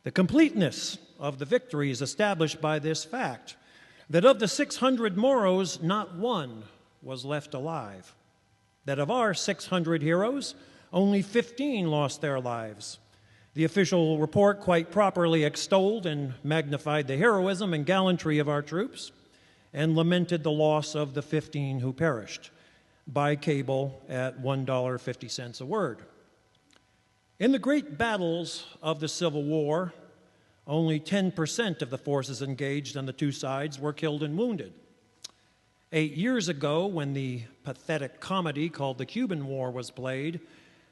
The completeness of the victory is established by this fact, that of the 600 Moros, not one was left alive. That of our 600 heroes, only 15 lost their lives. The official report quite properly extolled and magnified the heroism and gallantry of our troops and lamented the loss of the 15 who perished, by cable at $1.50 a word. In the great battles of the Civil War, only 10% of the forces engaged on the two sides were killed and wounded. 8 years ago, when the pathetic comedy called the Cuban War was played,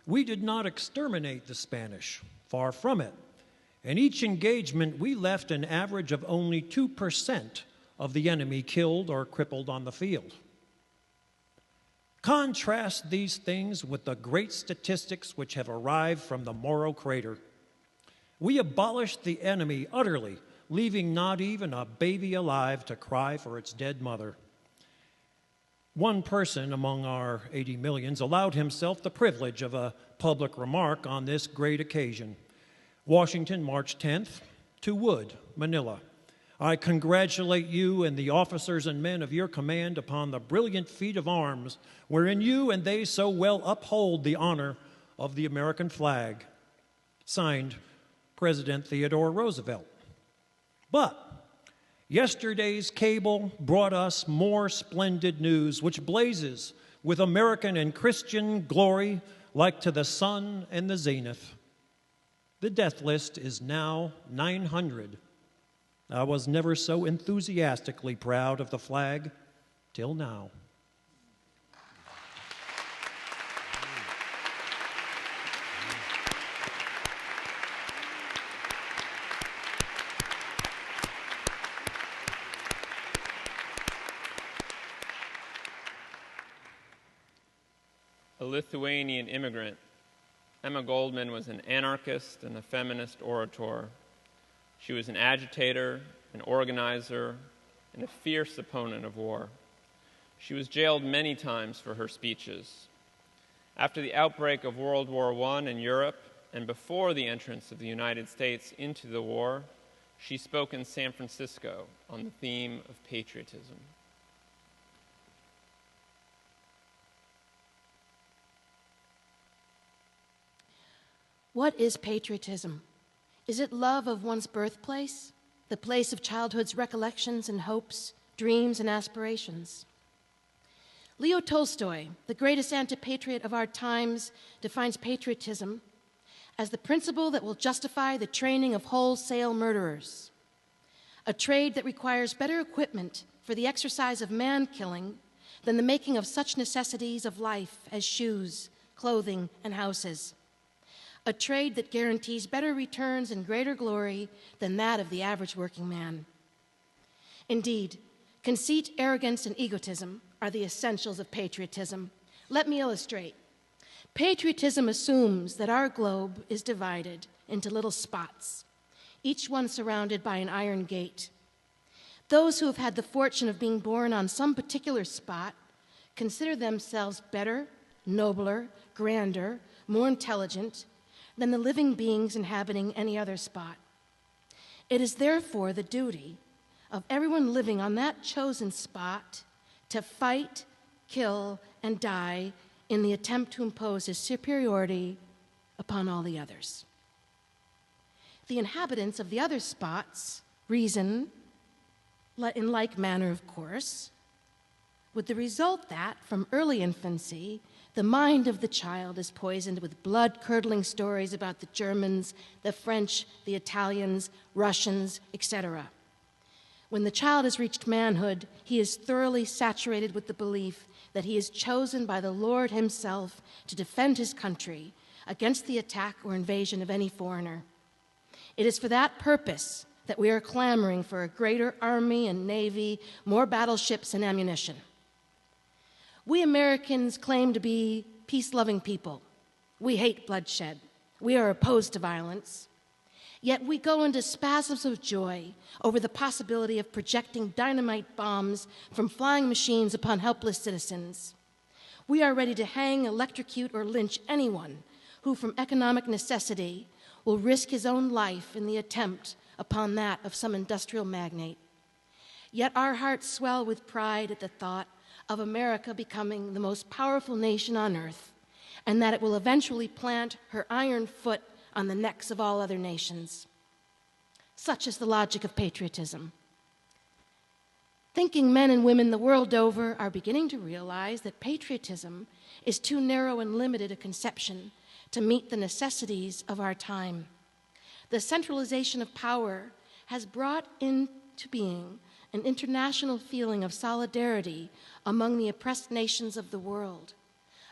we did not exterminate the Spanish, far from it. In each engagement, we left an average of only 2% of the enemy killed or crippled on the field. Contrast these things with the great statistics which have arrived from the Moro crater. We abolished the enemy utterly, leaving not even a baby alive to cry for its dead mother. One person among our 80 millions allowed himself the privilege of a public remark on this great occasion. Washington, March 10th, to Wood, Manila. I congratulate you and the officers and men of your command upon the brilliant feat of arms wherein you and they so well uphold the honor of the American flag. Signed, President Theodore Roosevelt. But yesterday's cable brought us more splendid news, which blazes with American and Christian glory like to the sun and the zenith. The death list is now 900. I was never so enthusiastically proud of the flag till now. A Lithuanian immigrant, Emma Goldman was an anarchist and a feminist orator. She was an agitator, an organizer, and a fierce opponent of war. She was jailed many times for her speeches. After the outbreak of World War I in Europe, and before the entrance of the United States into the war, she spoke in San Francisco on the theme of patriotism. What is patriotism? Is it love of one's birthplace, the place of childhood's recollections and hopes, dreams and aspirations? Leo Tolstoy, the greatest anti-patriot of our times, defines patriotism as the principle that will justify the training of wholesale murderers, a trade that requires better equipment for the exercise of man-killing than the making of such necessities of life as shoes, clothing, and houses, a trade that guarantees better returns and greater glory than that of the average working man. Indeed, conceit, arrogance, and egotism are the essentials of patriotism. Let me illustrate. Patriotism assumes that our globe is divided into little spots, each one surrounded by an iron gate. Those who have had the fortune of being born on some particular spot consider themselves better, nobler, grander, more intelligent than the living beings inhabiting any other spot. It is therefore the duty of everyone living on that chosen spot to fight, kill, and die in the attempt to impose his superiority upon all the others. The inhabitants of the other spots reason in like manner, of course, with the result that, from early infancy, the mind of the child is poisoned with blood-curdling stories about the Germans, the French, the Italians, Russians, etc. When the child has reached manhood, he is thoroughly saturated with the belief that he is chosen by the Lord himself to defend his country against the attack or invasion of any foreigner. It is for that purpose that we are clamoring for a greater army and navy, more battleships and ammunition. We Americans claim to be peace-loving people. We hate bloodshed. We are opposed to violence. Yet we go into spasms of joy over the possibility of projecting dynamite bombs from flying machines upon helpless citizens. We are ready to hang, electrocute, or lynch anyone who, from economic necessity, will risk his own life in the attempt upon that of some industrial magnate. Yet our hearts swell with pride at the thought of America becoming the most powerful nation on earth, and that it will eventually plant her iron foot on the necks of all other nations. Such is the logic of patriotism. Thinking men and women the world over are beginning to realize that patriotism is too narrow and limited a conception to meet the necessities of our time. The centralization of power has brought into being an international feeling of solidarity among the oppressed nations of the world,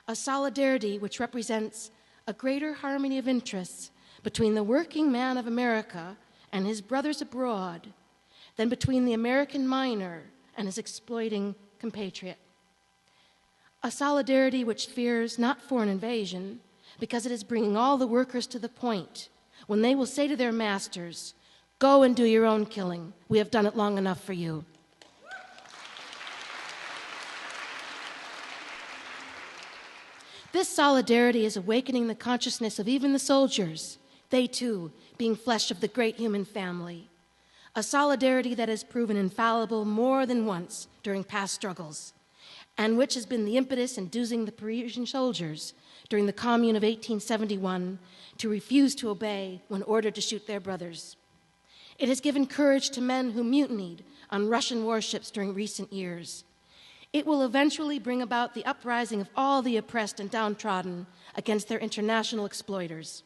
a solidarity which represents a greater harmony of interests between the working man of America and his brothers abroad than between the American miner and his exploiting compatriot. A solidarity which fears not foreign invasion because it is bringing all the workers to the point when they will say to their masters, "Go and do your own killing. We have done it long enough for you." This solidarity is awakening the consciousness of even the soldiers, they too being flesh of the great human family. A solidarity that has proven infallible more than once during past struggles, and which has been the impetus inducing the Parisian soldiers during the Commune of 1871 to refuse to obey when ordered to shoot their brothers. It has given courage to men who mutinied on Russian warships during recent years. It will eventually bring about the uprising of all the oppressed and downtrodden against their international exploiters.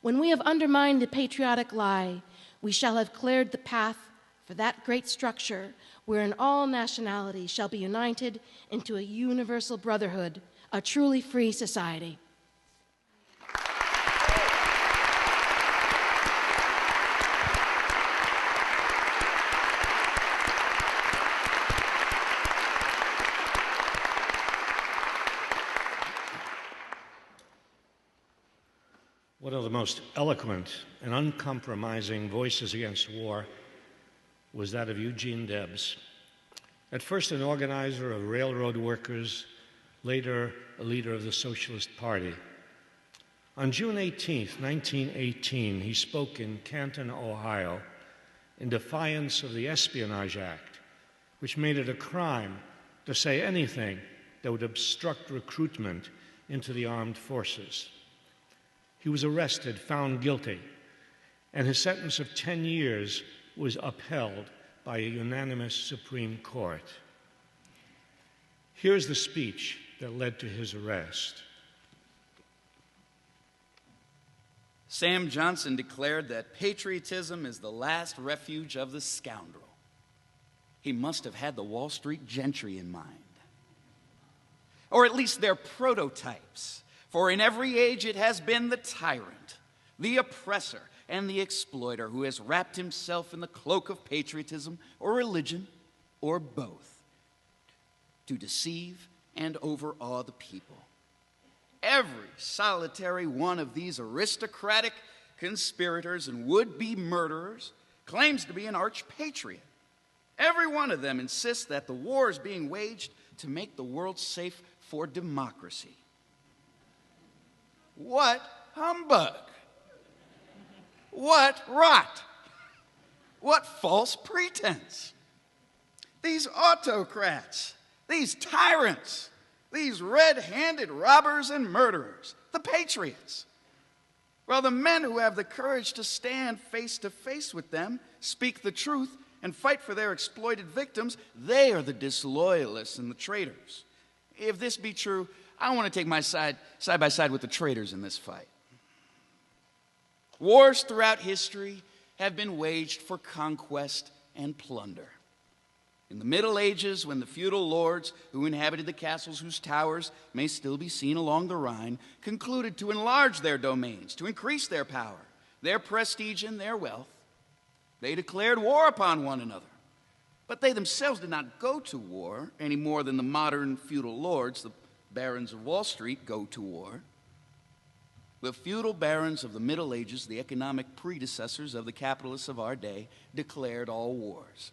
When we have undermined the patriotic lie, we shall have cleared the path for that great structure wherein all nationalities shall be united into a universal brotherhood, a truly free society. One of the most eloquent and uncompromising voices against war was that of Eugene Debs. At first an organizer of railroad workers, later a leader of the Socialist Party. On June 18, 1918, he spoke in Canton, Ohio, in defiance of the Espionage Act, which made it a crime to say anything that would obstruct recruitment into the armed forces. He was arrested, found guilty, and his sentence of 10 years was upheld by a unanimous Supreme Court. Here's the speech that led to his arrest. Sam Johnson declared that patriotism is the last refuge of the scoundrel. He must have had the Wall Street gentry in mind. Or at least their prototypes. For in every age it has been the tyrant, the oppressor, and the exploiter who has wrapped himself in the cloak of patriotism or religion, or both, to deceive and overawe the people. Every solitary one of these aristocratic conspirators and would-be murderers claims to be an arch-patriot. Every one of them insists that the war is being waged to make the world safe for democracy. What humbug! What rot! What false pretense! These autocrats, these tyrants, these red-handed robbers and murderers, the patriots. While the men who have the courage to stand face to face with them, speak the truth, and fight for their exploited victims, they are the disloyalists and the traitors. If this be true, I want to take my side by side with the traitors in this fight. Wars throughout history have been waged for conquest and plunder. In the Middle Ages, when the feudal lords who inhabited the castles whose towers may still be seen along the Rhine concluded to enlarge their domains, to increase their power, their prestige, and their wealth, they declared war upon one another. But they themselves did not go to war any more than the modern feudal lords, the barons of Wall Street, go to war. The feudal barons of the Middle Ages, the economic predecessors of the capitalists of our day, declared all wars.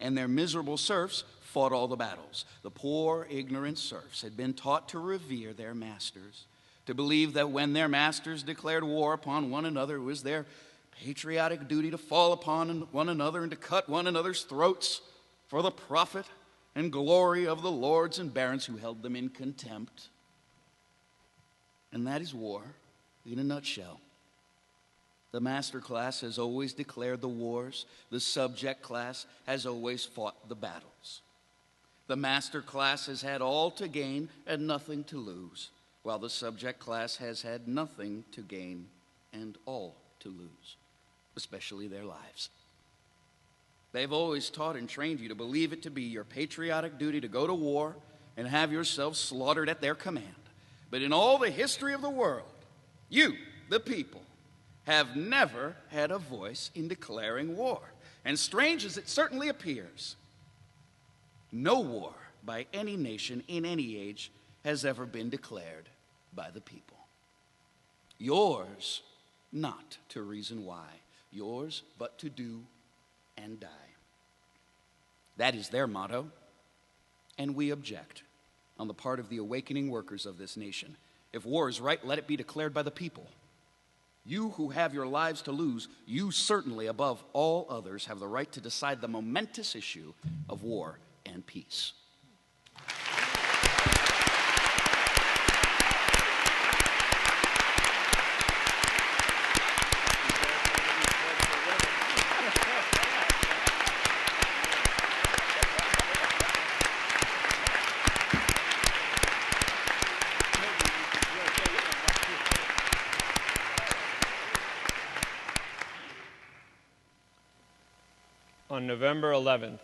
And their miserable serfs fought all the battles. The poor, ignorant serfs had been taught to revere their masters, to believe that when their masters declared war upon one another, it was their patriotic duty to fall upon one another and to cut one another's throats for the profit and glory of the lords and barons who held them in contempt. And that is war in a nutshell. The master class has always declared the wars. The subject class has always fought the battles. The master class has had all to gain and nothing to lose, while the subject class has had nothing to gain and all to lose, especially their lives. They've always taught and trained you to believe it to be your patriotic duty to go to war and have yourselves slaughtered at their command. But in all the history of the world, you, the people, have never had a voice in declaring war. And strange as it certainly appears, no war by any nation in any age has ever been declared by the people. Yours, not to reason why. Yours, but to do and die. That is their motto, and we object on the part of the awakening workers of this nation. If war is right, let it be declared by the people. You who have your lives to lose, you certainly, above all others, have the right to decide the momentous issue of war and peace. On November 11th,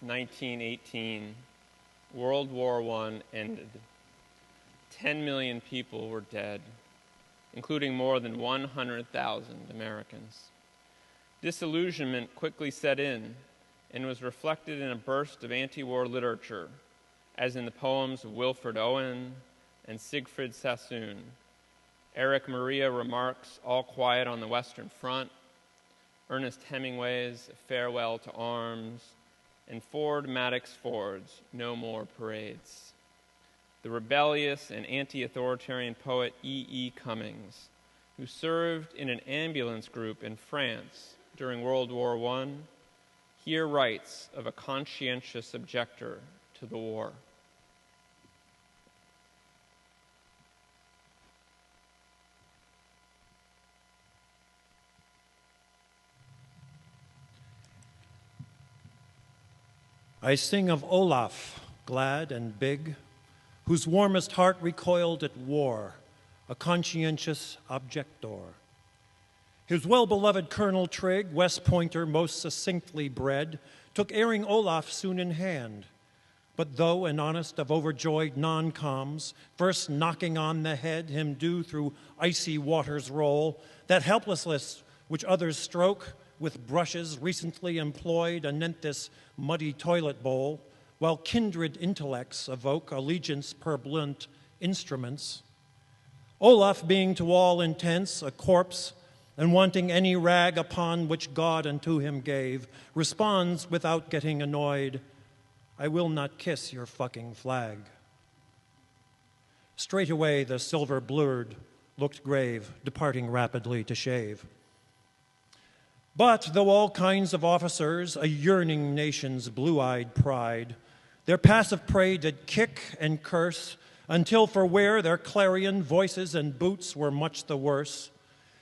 1918, World War I ended. 10 million people were dead, including more than 100,000 Americans. Disillusionment quickly set in and was reflected in a burst of anti-war literature, as in the poems of Wilfred Owen and Siegfried Sassoon, Erich Maria Remarque's All Quiet on the Western Front, Ernest Hemingway's Farewell to Arms, and Ford Madox Ford's No More Parades. The rebellious and anti-authoritarian poet E.E. Cummings, who served in an ambulance group in France during World War I, here writes of a conscientious objector to the war. I sing of Olaf, glad and big, whose warmest heart recoiled at war, a conscientious objector. His well-beloved Colonel Trigg, West Pointer most succinctly bred, took erring Olaf soon in hand. But though an honest of overjoyed non-coms, first knocking on the head him do through icy waters roll, that helplessness which others stroke with brushes recently employed anent this muddy toilet bowl, while kindred intellects evoke allegiance per blunt instruments. Olaf, being to all intents a corpse, and wanting any rag upon which God unto him gave, responds without getting annoyed, I will not kiss your fucking flag. Straightway the silver blurred looked grave, departing rapidly to shave. But though all kinds of officers, a yearning nation's blue-eyed pride, their passive prey did kick and curse, until for wear their clarion voices and boots were much the worse,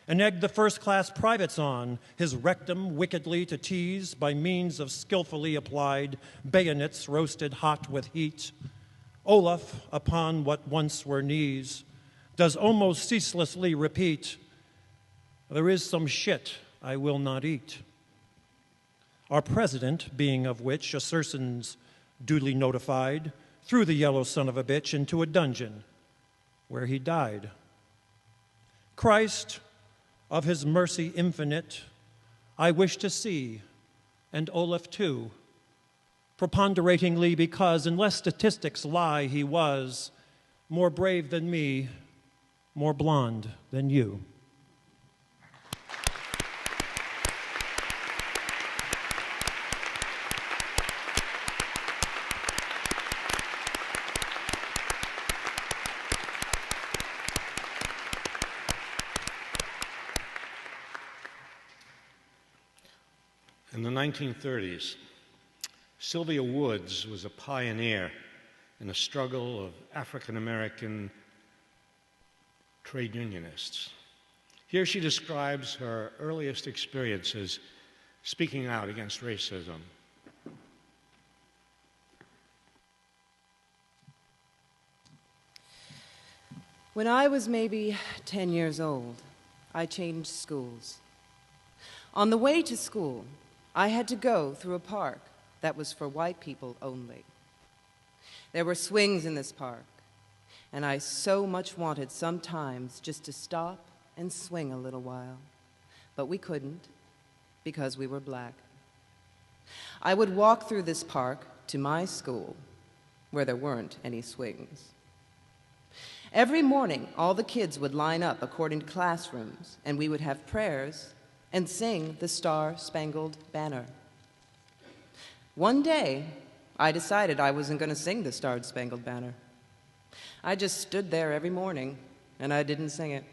and egged the first-class privates on, his rectum wickedly to tease by means of skillfully applied bayonets roasted hot with heat. Olaf, upon what once were knees, does almost ceaselessly repeat, there is some shit I will not eat. Our president, being of which assertions duly notified, threw the yellow son of a bitch into a dungeon, where he died. Christ, of his mercy infinite, I wish to see, and Olaf too, preponderatingly because, unless statistics lie, he was more brave than me, more blonde than you. In the 1930s, Sylvia Woods was a pioneer in a struggle of African-American trade unionists. Here she describes her earliest experiences speaking out against racism. When I was maybe 10 years old, I changed schools. On the way to school, I had to go through a park that was for white people only. There were swings in this park, and I so much wanted sometimes just to stop and swing a little while, but we couldn't because we were black. I would walk through this park to my school, where there weren't any swings. Every morning, all the kids would line up according to classrooms, and we would have prayers and sing the Star-Spangled Banner. One day, I decided I wasn't going to sing the Star-Spangled Banner. I just stood there every morning, and I didn't sing it.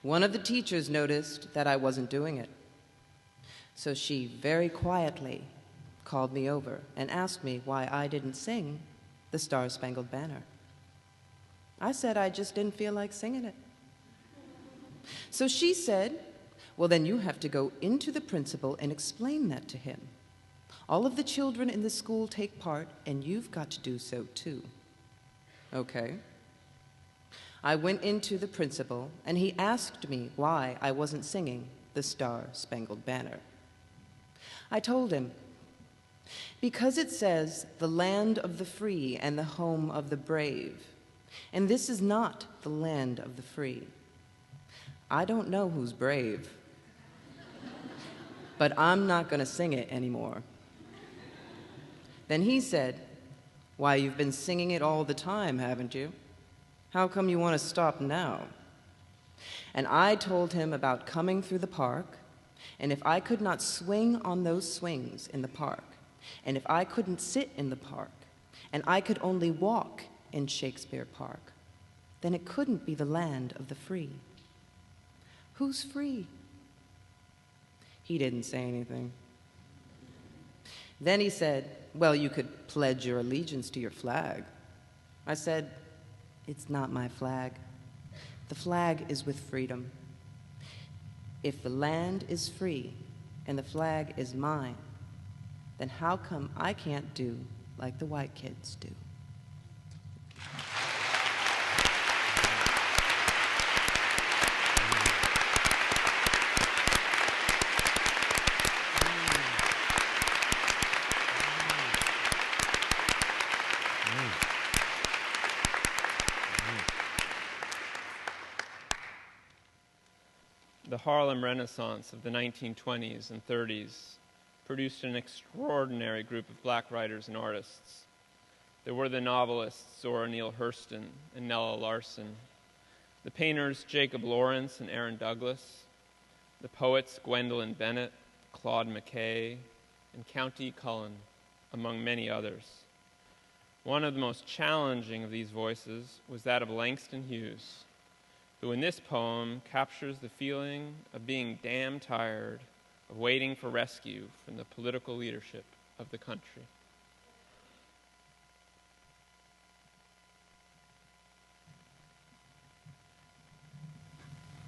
One of the teachers noticed that I wasn't doing it. So she very quietly called me over and asked me why I didn't sing the Star-Spangled Banner. I said I just didn't feel like singing it. So she said, well, then you have to go into the principal and explain that to him. All of the children in the school take part, and you've got to do so too. Okay. I went into the principal, and he asked me why I wasn't singing the Star-Spangled Banner. I told him, because it says the land of the free and the home of the brave, and this is not the land of the free. I don't know who's brave, but I'm not going to sing it anymore. Then he said, why, you've been singing it all the time, haven't you? How come you want to stop now? And I told him about coming through the park, and if I could not swing on those swings in the park, and if I couldn't sit in the park, and I could only walk in Shakespeare Park, then it couldn't be the land of the free. Who's free? He didn't say anything. Then he said, well, you could pledge your allegiance to your flag. I said, it's not my flag. The flag is with freedom. If the land is free and the flag is mine, then how come I can't do like the white kids do. The Harlem Renaissance of the 1920s and 30s produced an extraordinary group of black writers and artists. There were the novelists Zora Neale Hurston and Nella Larson, the painters Jacob Lawrence and Aaron Douglas, the poets Gwendolyn Bennett, Claude McKay, and County Cullen, among many others. One of the most challenging of these voices was that of Langston Hughes, who in this poem captures the feeling of being damn tired of waiting for rescue from the political leadership of the country.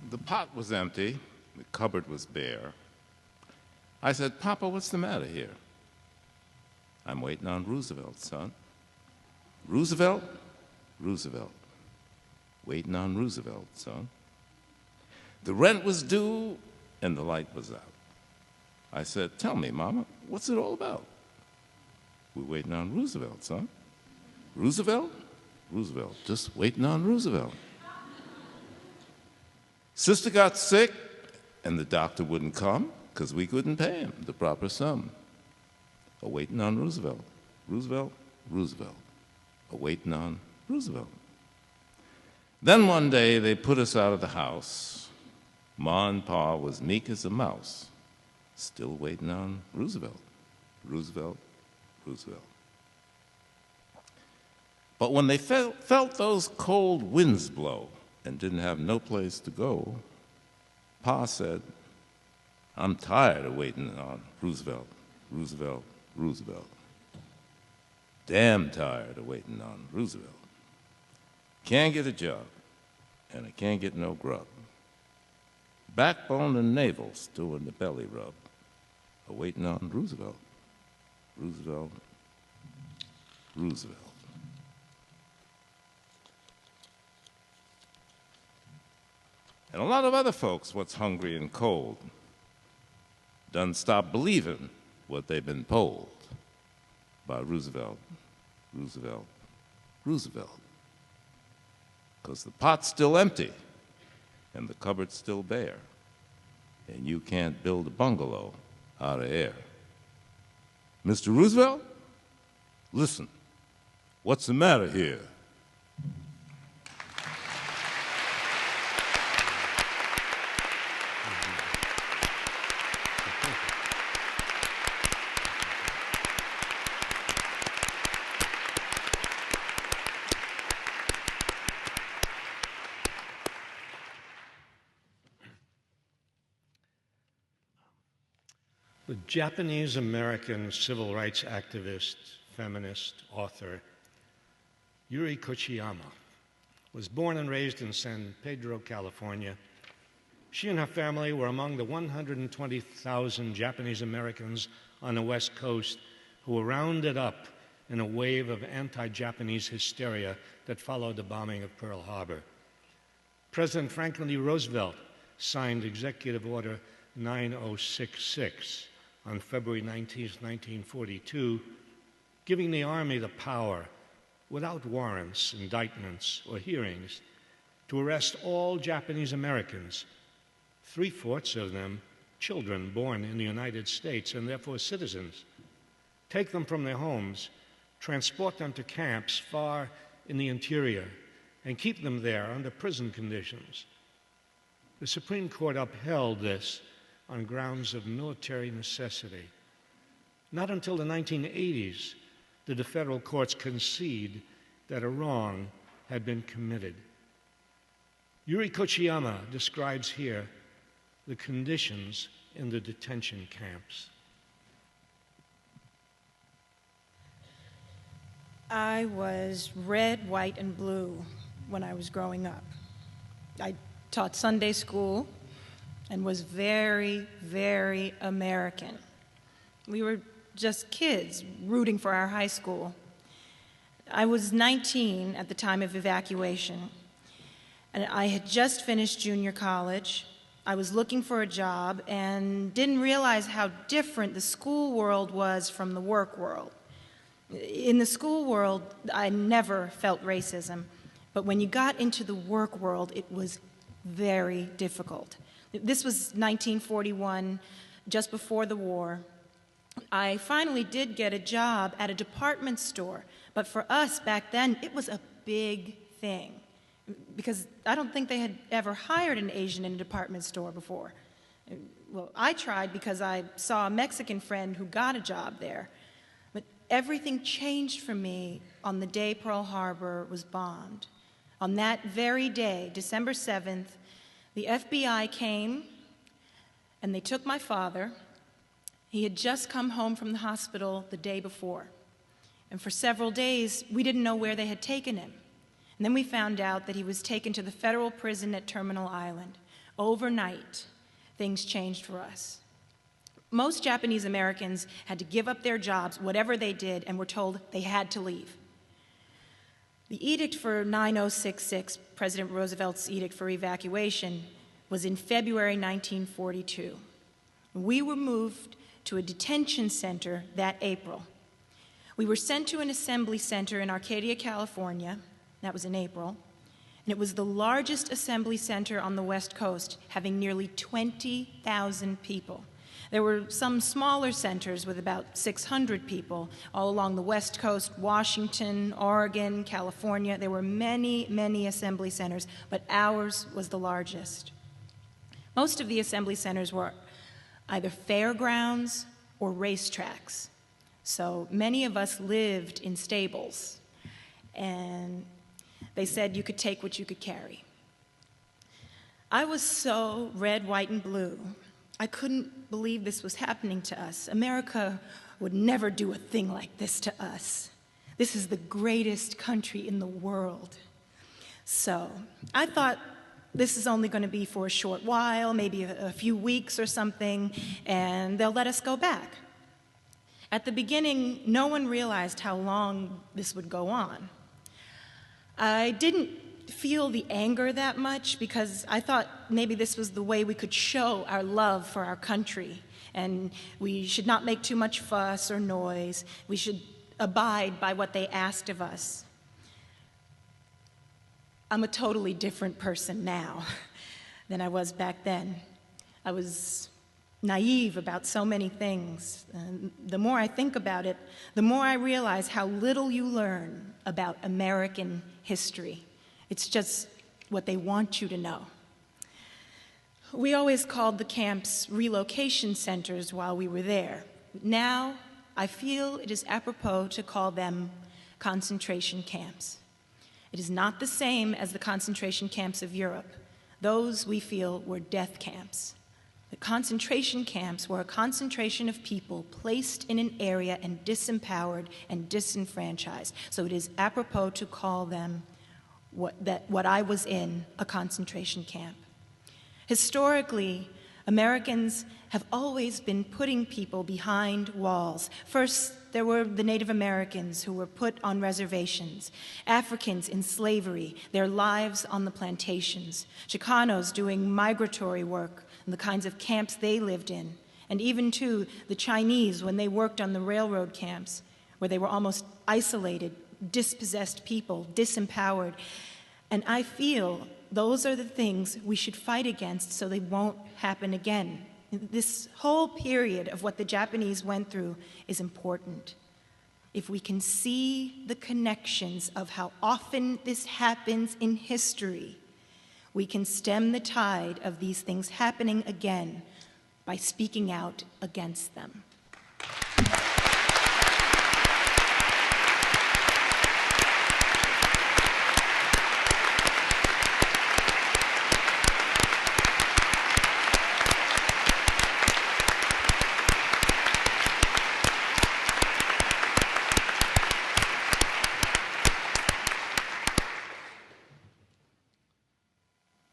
The pot was empty, the cupboard was bare. I said, "Papa, what's the matter here?" "I'm waiting on Roosevelt, son." "Roosevelt?" "Roosevelt. Waiting on Roosevelt, son." The rent was due and the light was out. I said, "Tell me, Mama, what's it all about?" "We're waiting on Roosevelt, son." "Roosevelt?" "Roosevelt, just waiting on Roosevelt." Sister got sick and the doctor wouldn't come because we couldn't pay him the proper sum. Waiting on Roosevelt. Roosevelt, Roosevelt. Waiting on Roosevelt. Then one day they put us out of the house. Ma and Pa was meek as a mouse, still waiting on Roosevelt. Roosevelt, Roosevelt. But when they felt those cold winds blow and didn't have no place to go, Pa said, "I'm tired of waiting on Roosevelt, Roosevelt, Roosevelt. Damn tired of waiting on Roosevelt. Can't get a job, and I can't get no grub. Backbone and navel's doing the belly rub. Waiting on Roosevelt, Roosevelt, Roosevelt." And a lot of other folks what's hungry and cold done stop believing what they've been told by Roosevelt, Roosevelt, Roosevelt. Because the pot's still empty and the cupboard's still bare, and you can't build a bungalow out of air. Mr. Roosevelt, listen, what's the matter here? The Japanese-American civil rights activist, feminist, author, Yuri Kochiyama was born and raised in San Pedro, California. She and her family were among the 120,000 Japanese Americans on the West Coast who were rounded up in a wave of anti-Japanese hysteria that followed the bombing of Pearl Harbor. President Franklin D. Roosevelt signed Executive Order 9066 on February 19, 1942, giving the Army the power, without warrants, indictments, or hearings, to arrest all Japanese Americans, 3/4 of them children born in the United States and therefore citizens, take them from their homes, transport them to camps far in the interior, and keep them there under prison conditions. The Supreme Court upheld this on grounds of military necessity. Not until the 1980s did the federal courts concede that a wrong had been committed. Yuri Kochiyama describes here the conditions in the detention camps. I was red, white, and blue when I was growing up. I taught Sunday school and was very, very American. We were just kids rooting for our high school. I was 19 at the time of evacuation, and I had just finished junior college. I was looking for a job and didn't realize how different the school world was from the work world. In the school world, I never felt racism, but when you got into the work world, it was very difficult. This was 1941, just before the war. I finally did get a job at a department store, but for us back then, it was a big thing, because I don't think they had ever hired an Asian in a department store before. Well, I tried because I saw a Mexican friend who got a job there. But everything changed for me on the day Pearl Harbor was bombed. On that very day, December 7th, the FBI came and they took my father. He had just come home from the hospital the day before. And for several days, we didn't know where they had taken him. And then we found out that he was taken to the federal prison at Terminal Island. Overnight, things changed for us. Most Japanese Americans had to give up their jobs, whatever they did, and were told they had to leave. The edict for 9066, President Roosevelt's edict for evacuation, was in February 1942. We were moved to a detention center that April. We were sent to an assembly center in Arcadia, California. That was in April. And it was the largest assembly center on the West Coast, having nearly 20,000 people. There were some smaller centers with about 600 people all along the West Coast, Washington, Oregon, California. There were many, many assembly centers, but ours was the largest. Most of the assembly centers were either fairgrounds or racetracks. So many of us lived in stables, and they said you could take what you could carry. I was so red, white, and blue. I couldn't believe this was happening to us. America would never do a thing like this to us. This is the greatest country in the world. So I thought this is only going to be for a short while, maybe a few weeks or something, and they'll let us go back. At the beginning, no one realized how long this would go on. I didn't feel the anger that much because I thought maybe this was the way we could show our love for our country, and we should not make too much fuss or noise. We should abide by what they asked of us. I'm a totally different person now than I was back then. I was naive about so many things. And the more I think about it, the more I realize how little you learn about American history. It's just what they want you to know. We always called the camps relocation centers while we were there. Now, I feel it is apropos to call them concentration camps. It is not the same as the concentration camps of Europe. Those, we feel, were death camps. The concentration camps were a concentration of people placed in an area and disempowered and disenfranchised. So it is apropos to call them what I was in, a concentration camp. Historically, Americans have always been putting people behind walls. First, there were the Native Americans who were put on reservations, Africans in slavery, their lives on the plantations, Chicanos doing migratory work and the kinds of camps they lived in, and even, too, the Chinese when they worked on the railroad camps, where they were almost isolated, dispossessed people, disempowered. And I feel those are the things we should fight against so they won't happen again. This whole period of what the Japanese went through is important. If we can see the connections of how often this happens in history, we can stem the tide of these things happening again by speaking out against them.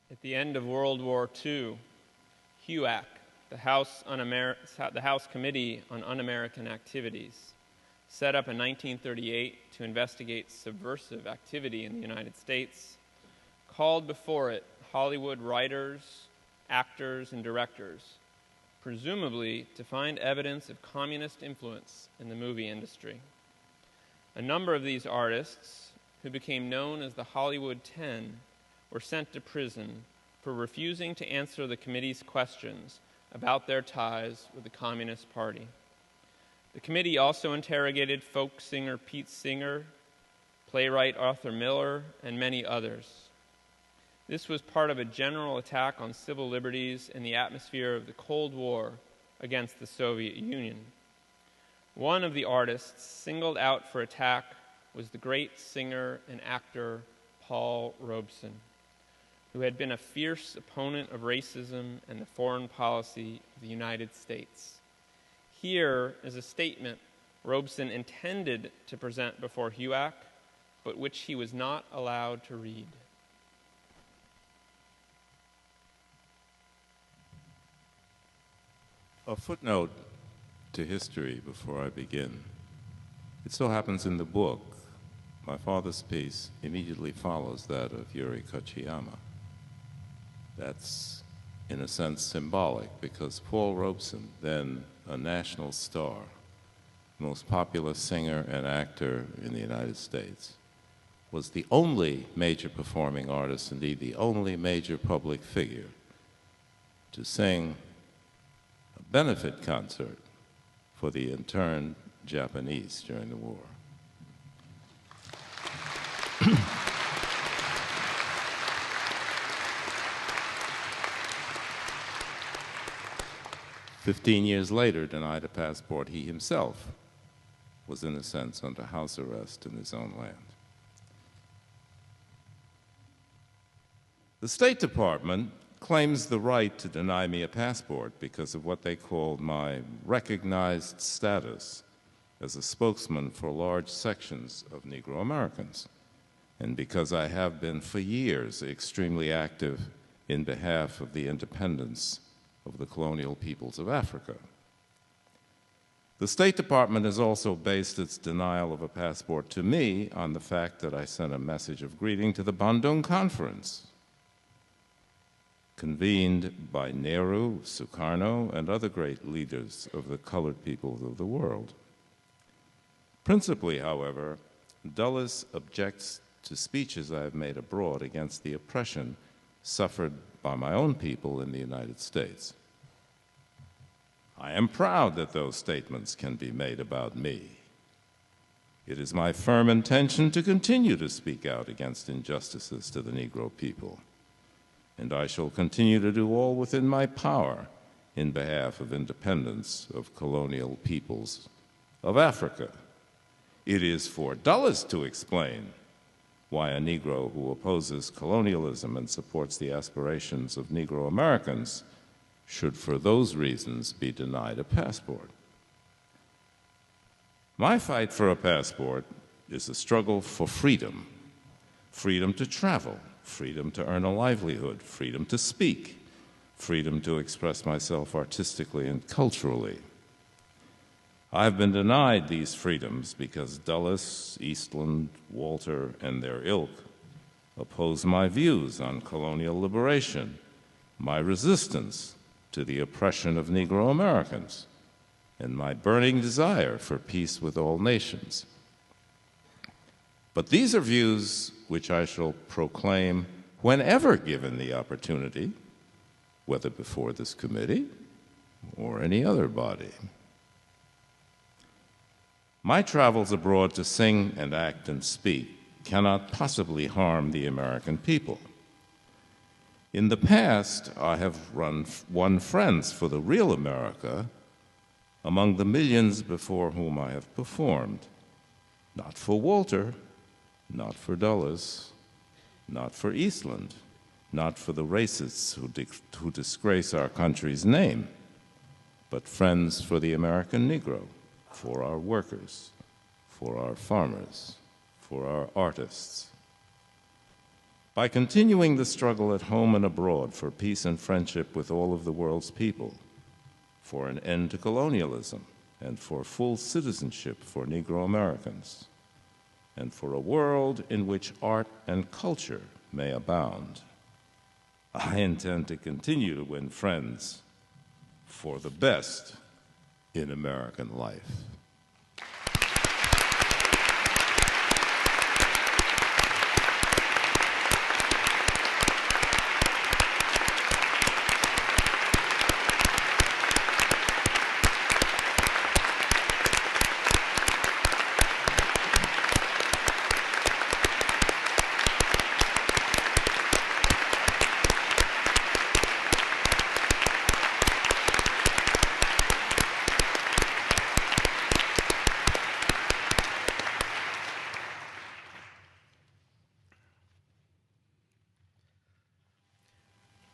At the end of World War II, HUAC, the House Committee on Un-American Activities, set up in 1938 to investigate subversive activity in the United States, called before it Hollywood writers, actors, and directors, presumably to find evidence of communist influence in the movie industry. A number of these artists, who became known as the Hollywood 10, were sent to prison for refusing to answer the committee's questions about their ties with the Communist Party. The committee also interrogated folk singer Pete Singer, playwright Arthur Miller, and many others. This was part of a general attack on civil liberties in the atmosphere of the Cold War against the Soviet Union. One of the artists singled out for attack was the great singer and actor Paul Robeson, who had been a fierce opponent of racism and the foreign policy of the United States. Here is a statement Robeson intended to present before HUAC, but which he was not allowed to read. A footnote to history before I begin. It so happens in the book, my father's piece immediately follows that of Yuri Kochiyama. That's, in a sense, symbolic, because Paul Robeson, then a national star, most popular singer and actor in the United States, was the only major performing artist, indeed the only major public figure, to sing a benefit concert for the interned Japanese during the war. "15 years later, denied a passport, he himself was, in a sense, under house arrest in his own land. The State Department claims the right to deny me a passport because of what they called my recognized status as a spokesman for large sections of Negro Americans, and because I have been for years extremely active in behalf of the independence of the colonial peoples of Africa. The State Department has also based its denial of a passport to me on the fact that I sent a message of greeting to the Bandung Conference, convened by Nehru, Sukarno, and other great leaders of the colored peoples of the world. Principally, however, Dulles objects to speeches I have made abroad against the oppression suffered by my own people in the United States. I am proud that those statements can be made about me. It is my firm intention to continue to speak out against injustices to the Negro people, and I shall continue to do all within my power in behalf of independence of colonial peoples of Africa. It is for Dulles to explain why a Negro who opposes colonialism and supports the aspirations of Negro Americans should, for those reasons, be denied a passport. My fight for a passport is a struggle for freedom, freedom to travel, freedom to earn a livelihood, freedom to speak, freedom to express myself artistically and culturally. I've been denied these freedoms because Dulles, Eastland, Walter, and their ilk oppose my views on colonial liberation, my resistance to the oppression of Negro Americans, and my burning desire for peace with all nations. But these are views which I shall proclaim whenever given the opportunity, whether before this committee or any other body. My travels abroad to sing and act and speak cannot possibly harm the American people. In the past, I have won friends for the real America among the millions before whom I have performed. Not for Walter, not for Dulles, not for Eastland, not for the racists who disgrace our country's name, but friends for the American Negro, for our workers, for our farmers, for our artists. By continuing the struggle at home and abroad for peace and friendship with all of the world's people, for an end to colonialism, and for full citizenship for Negro Americans, and for a world in which art and culture may abound. I intend to continue to win friends for the best in American life.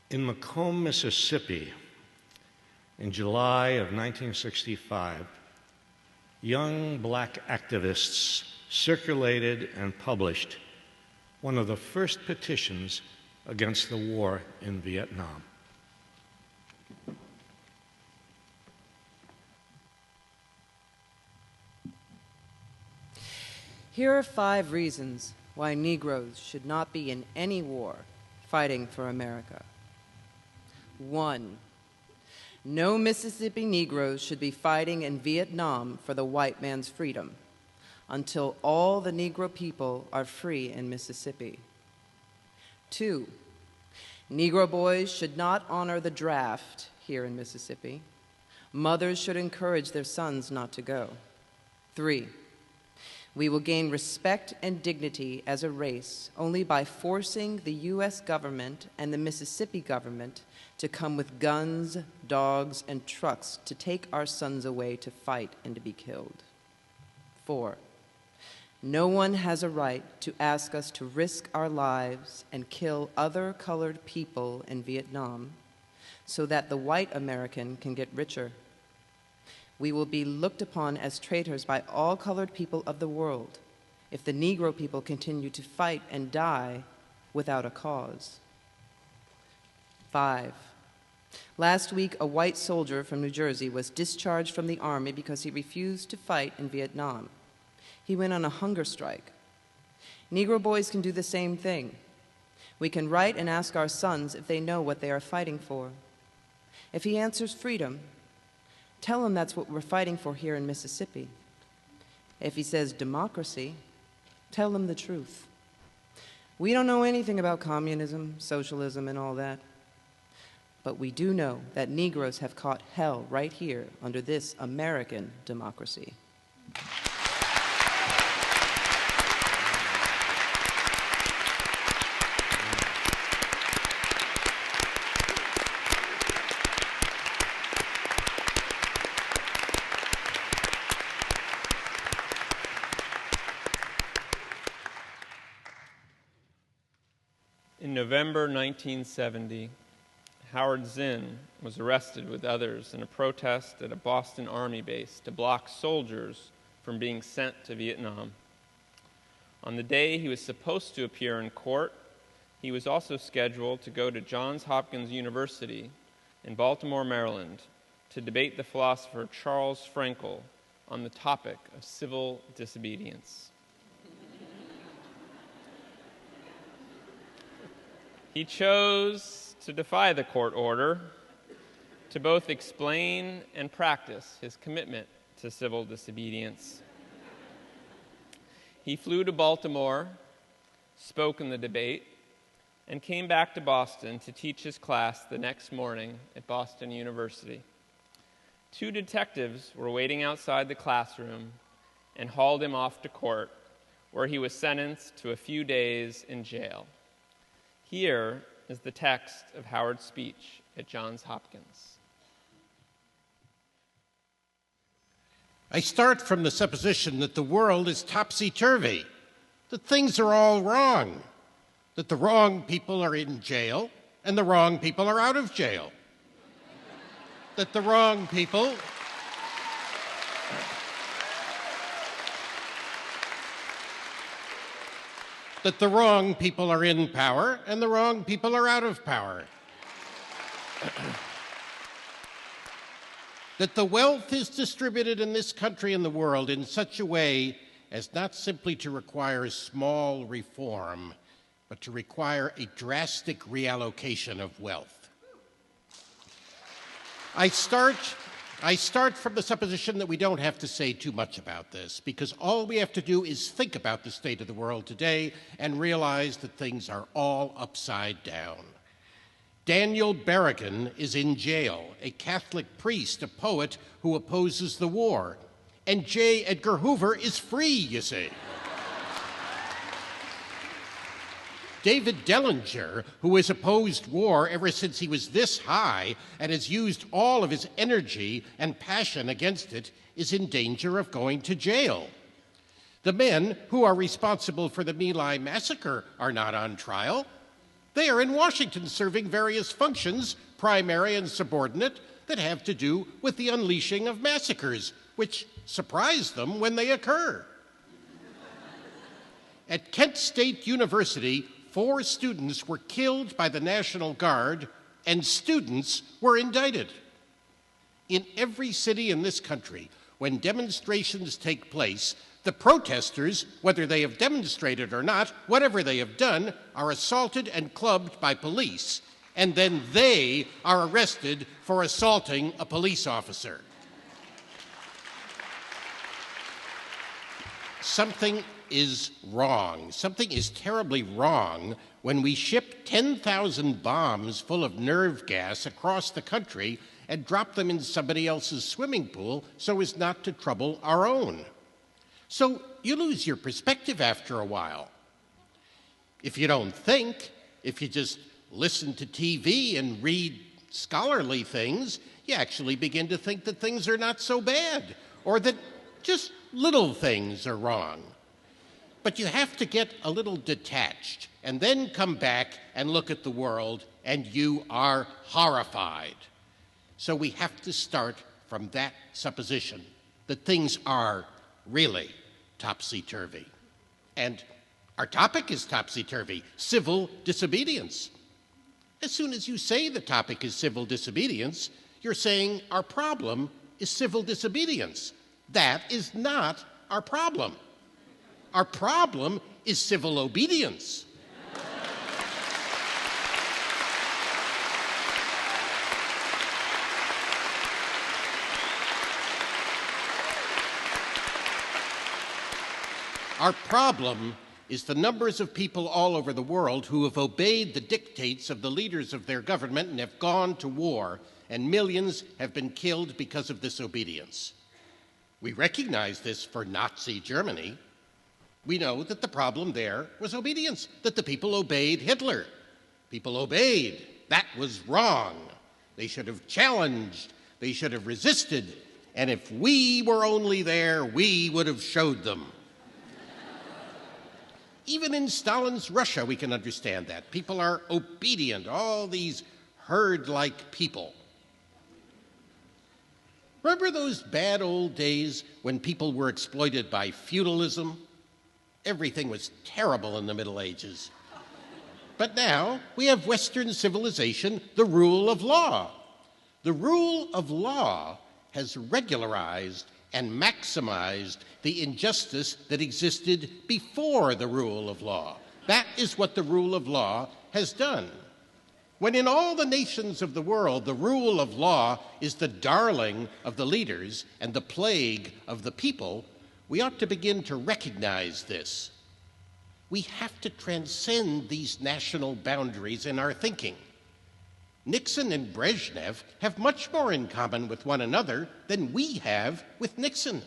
In Macomb, Mississippi, in July of 1965, young black activists circulated and published one of the first petitions against the war in Vietnam. Here are 5 reasons why Negroes should not be in any war fighting for America. 1, no Mississippi Negroes should be fighting in Vietnam for the white man's freedom until all the Negro people are free in Mississippi. 2, Negro boys should not honor the draft here in Mississippi. Mothers should encourage their sons not to go. 3, we will gain respect and dignity as a race only by forcing the U.S. government and the Mississippi government to come with guns, dogs, and trucks to take our sons away to fight and to be killed. 4, no one has a right to ask us to risk our lives and kill other colored people in Vietnam so that the white American can get richer. We will be looked upon as traitors by all colored people of the world if the Negro people continue to fight and die without a cause. 5, last week a white soldier from New Jersey was discharged from the Army because he refused to fight in Vietnam. He went on a hunger strike. Negro boys can do the same thing. We can write and ask our sons if they know what they are fighting for. If he answers freedom, tell him that's what we're fighting for here in Mississippi. If he says democracy, tell him the truth. We don't know anything about communism, socialism, and all that. But we do know that Negroes have caught hell right here under this American democracy. In November 1970, Howard Zinn was arrested with others in a protest at a Boston Army base to block soldiers from being sent to Vietnam. On the day he was supposed to appear in court, he was also scheduled to go to Johns Hopkins University in Baltimore, Maryland, to debate the philosopher Charles Frankel on the topic of civil disobedience. He chose to defy the court order to both explain and practice his commitment to civil disobedience. He flew to Baltimore, spoke in the debate, and came back to Boston to teach his class the next morning at Boston University. 2 detectives were waiting outside the classroom and hauled him off to court, where he was sentenced to a few days in jail. Here is the text of Howard's speech at Johns Hopkins. I start from the supposition that the world is topsy-turvy, that things are all wrong, that the wrong people are in jail and the wrong people are out of jail, that the wrong people are in power and the wrong people are out of power. that the wealth is distributed in this country and the world in such a way as not simply to require small reform, but to require a drastic reallocation of wealth. I start from the supposition that we don't have to say too much about this, because all we have to do is think about the state of the world today and realize that things are all upside down. Daniel Berrigan is in jail, a Catholic priest, a poet who opposes the war. And J. Edgar Hoover is free, you see. David Dellinger, who has opposed war ever since he was this high and has used all of his energy and passion against it, is in danger of going to jail. The men who are responsible for the My Lai massacre are not on trial. They are in Washington serving various functions, primary and subordinate, that have to do with the unleashing of massacres, which surprise them when they occur. At Kent State University, 4 students were killed by the National Guard, and students were indicted. In every city in this country, when demonstrations take place, the protesters, whether they have demonstrated or not, whatever they have done, are assaulted and clubbed by police, and then they are arrested for assaulting a police officer. Something is wrong. Something is terribly wrong when we ship 10,000 bombs full of nerve gas across the country and drop them in somebody else's swimming pool so as not to trouble our own. So you lose your perspective after a while. If you don't think, if you just listen to TV and read scholarly things, you actually begin to think that things are not so bad, or that just little things are wrong. But you have to get a little detached and then come back and look at the world, and you are horrified. So we have to start from that supposition that things are really topsy-turvy. And our topic is topsy-turvy, civil disobedience. As soon as you say the topic is civil disobedience, you're saying our problem is civil disobedience. That is not our problem. Our problem is civil obedience. Our problem is the numbers of people all over the world who have obeyed the dictates of the leaders of their government and have gone to war, and millions have been killed because of this obedience. We recognize this for Nazi Germany. We know that the problem there was obedience, that the people obeyed Hitler. People obeyed. That was wrong. They should have challenged. They should have resisted. And if we were only there, we would have showed them. Even in Stalin's Russia, we can understand that. People are obedient, all these herd-like people. Remember those bad old days when people were exploited by feudalism? Everything was terrible in the Middle Ages. But now we have Western civilization, the rule of law. The rule of law has regularized and maximized the injustice that existed before the rule of law. That is what the rule of law has done. When in all the nations of the world, the rule of law is the darling of the leaders and the plague of the people, we ought to begin to recognize this. We have to transcend these national boundaries in our thinking. Nixon and Brezhnev have much more in common with one another than we have with Nixon.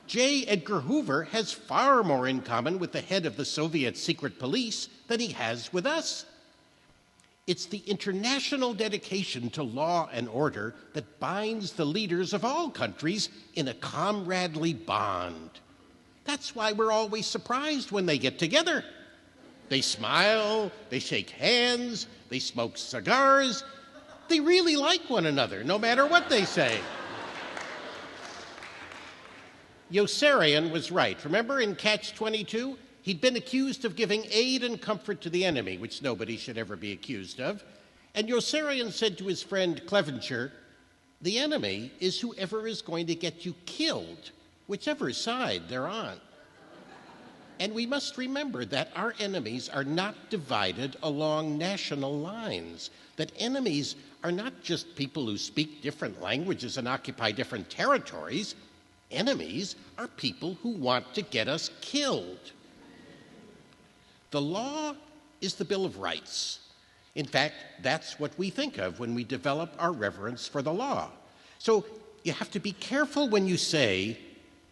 J. Edgar Hoover has far more in common with the head of the Soviet secret police than he has with us. It's the international dedication to law and order that binds the leaders of all countries in a comradely bond. That's why we're always surprised when they get together. They smile, they shake hands, they smoke cigars. They really like one another, no matter what they say. Yossarian was right. Remember in Catch-22? He'd been accused of giving aid and comfort to the enemy, which nobody should ever be accused of. And Yossarian said to his friend Clevenger, The enemy is whoever is going to get you killed, whichever side they're on. And we must remember that our enemies are not divided along national lines, that enemies are not just people who speak different languages and occupy different territories. Enemies are people who want to get us killed. The law is the Bill of Rights. In fact, that's what we think of when we develop our reverence for the law. So you have to be careful when you say,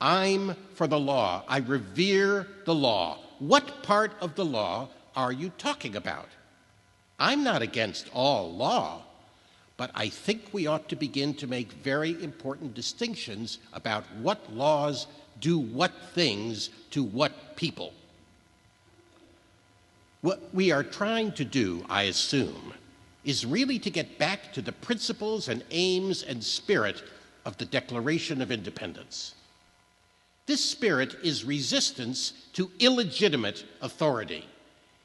I'm for the law, I revere the law. What part of the law are you talking about? I'm not against all law, but I think we ought to begin to make very important distinctions about what laws do what things to what people. What we are trying to do, I assume, is really to get back to the principles and aims and spirit of the Declaration of Independence. This spirit is resistance to illegitimate authority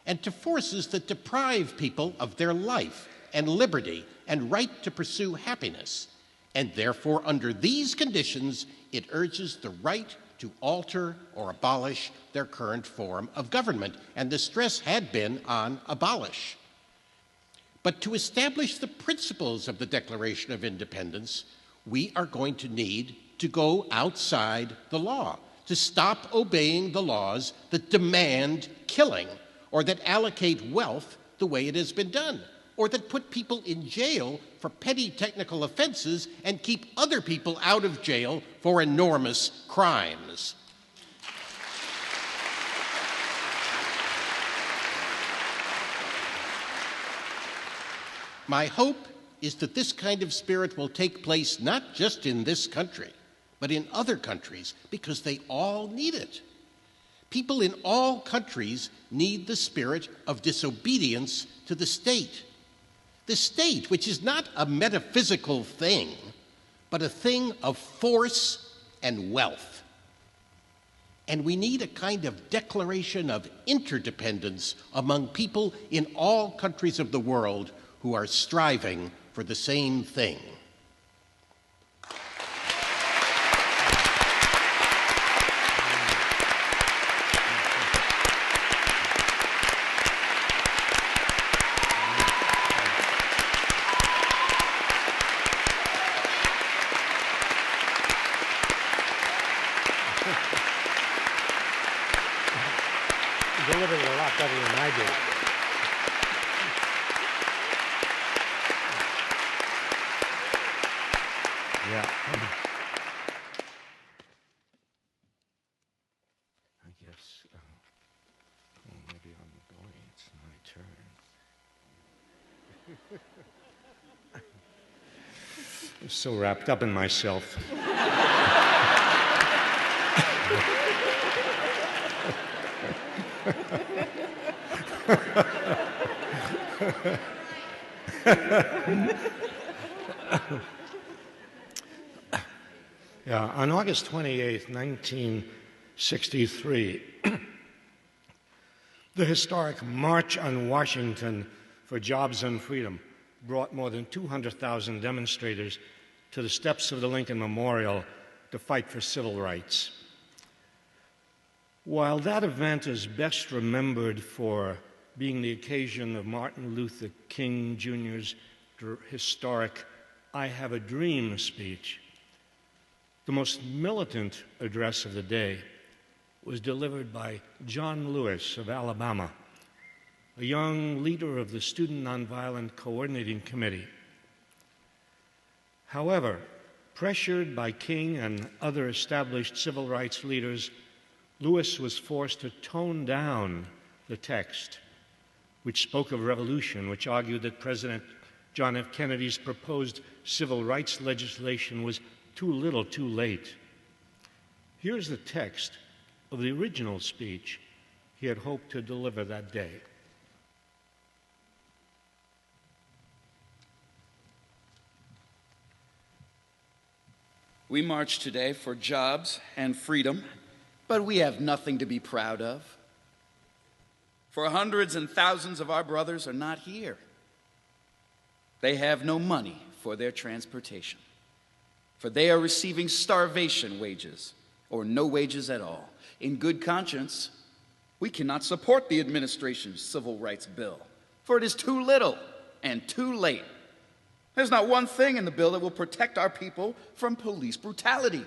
and to forces that deprive people of their life and liberty and right to pursue happiness. And therefore, under these conditions, it urges the right to alter or abolish their current form of government. And the stress had been on abolish. But to establish the principles of the Declaration of Independence, we are going to need to go outside the law, to stop obeying the laws that demand killing or that allocate wealth the way it has been done, or that put people in jail for petty technical offenses and keep other people out of jail for enormous crimes. My hope is that this kind of spirit will take place not just in this country, but in other countries, because they all need it. People in all countries need the spirit of disobedience to the state. The state, which is not a metaphysical thing, but a thing of force and wealth. And we need a kind of declaration of interdependence among people in all countries of the world who are striving for the same thing. Delivered it a lot better than I did. Yeah. I guess maybe I'm going. It's my turn. I'm so wrapped up in myself. Yeah, on August 28th, 1963, the historic March on Washington for Jobs and Freedom brought more than 200,000 demonstrators to the steps of the Lincoln Memorial to fight for civil rights. While that event is best remembered for being the occasion of Martin Luther King Jr.'s historic I Have a Dream speech, the most militant address of the day was delivered by John Lewis of Alabama, a young leader of the Student Nonviolent Coordinating Committee. However, pressured by King and other established civil rights leaders, Lewis was forced to tone down the text, which spoke of revolution, which argued that President John F. Kennedy's proposed civil rights legislation was too little, too late. Here's the text of the original speech he had hoped to deliver that day. We march today for jobs and freedom, but we have nothing to be proud of. For hundreds and thousands of our brothers are not here. They have no money for their transportation. for they are receiving starvation wages or no wages at all. In good conscience, we cannot support the administration's civil rights bill, for it is too little and too late. There's not one thing in the bill that will protect our people from police brutality.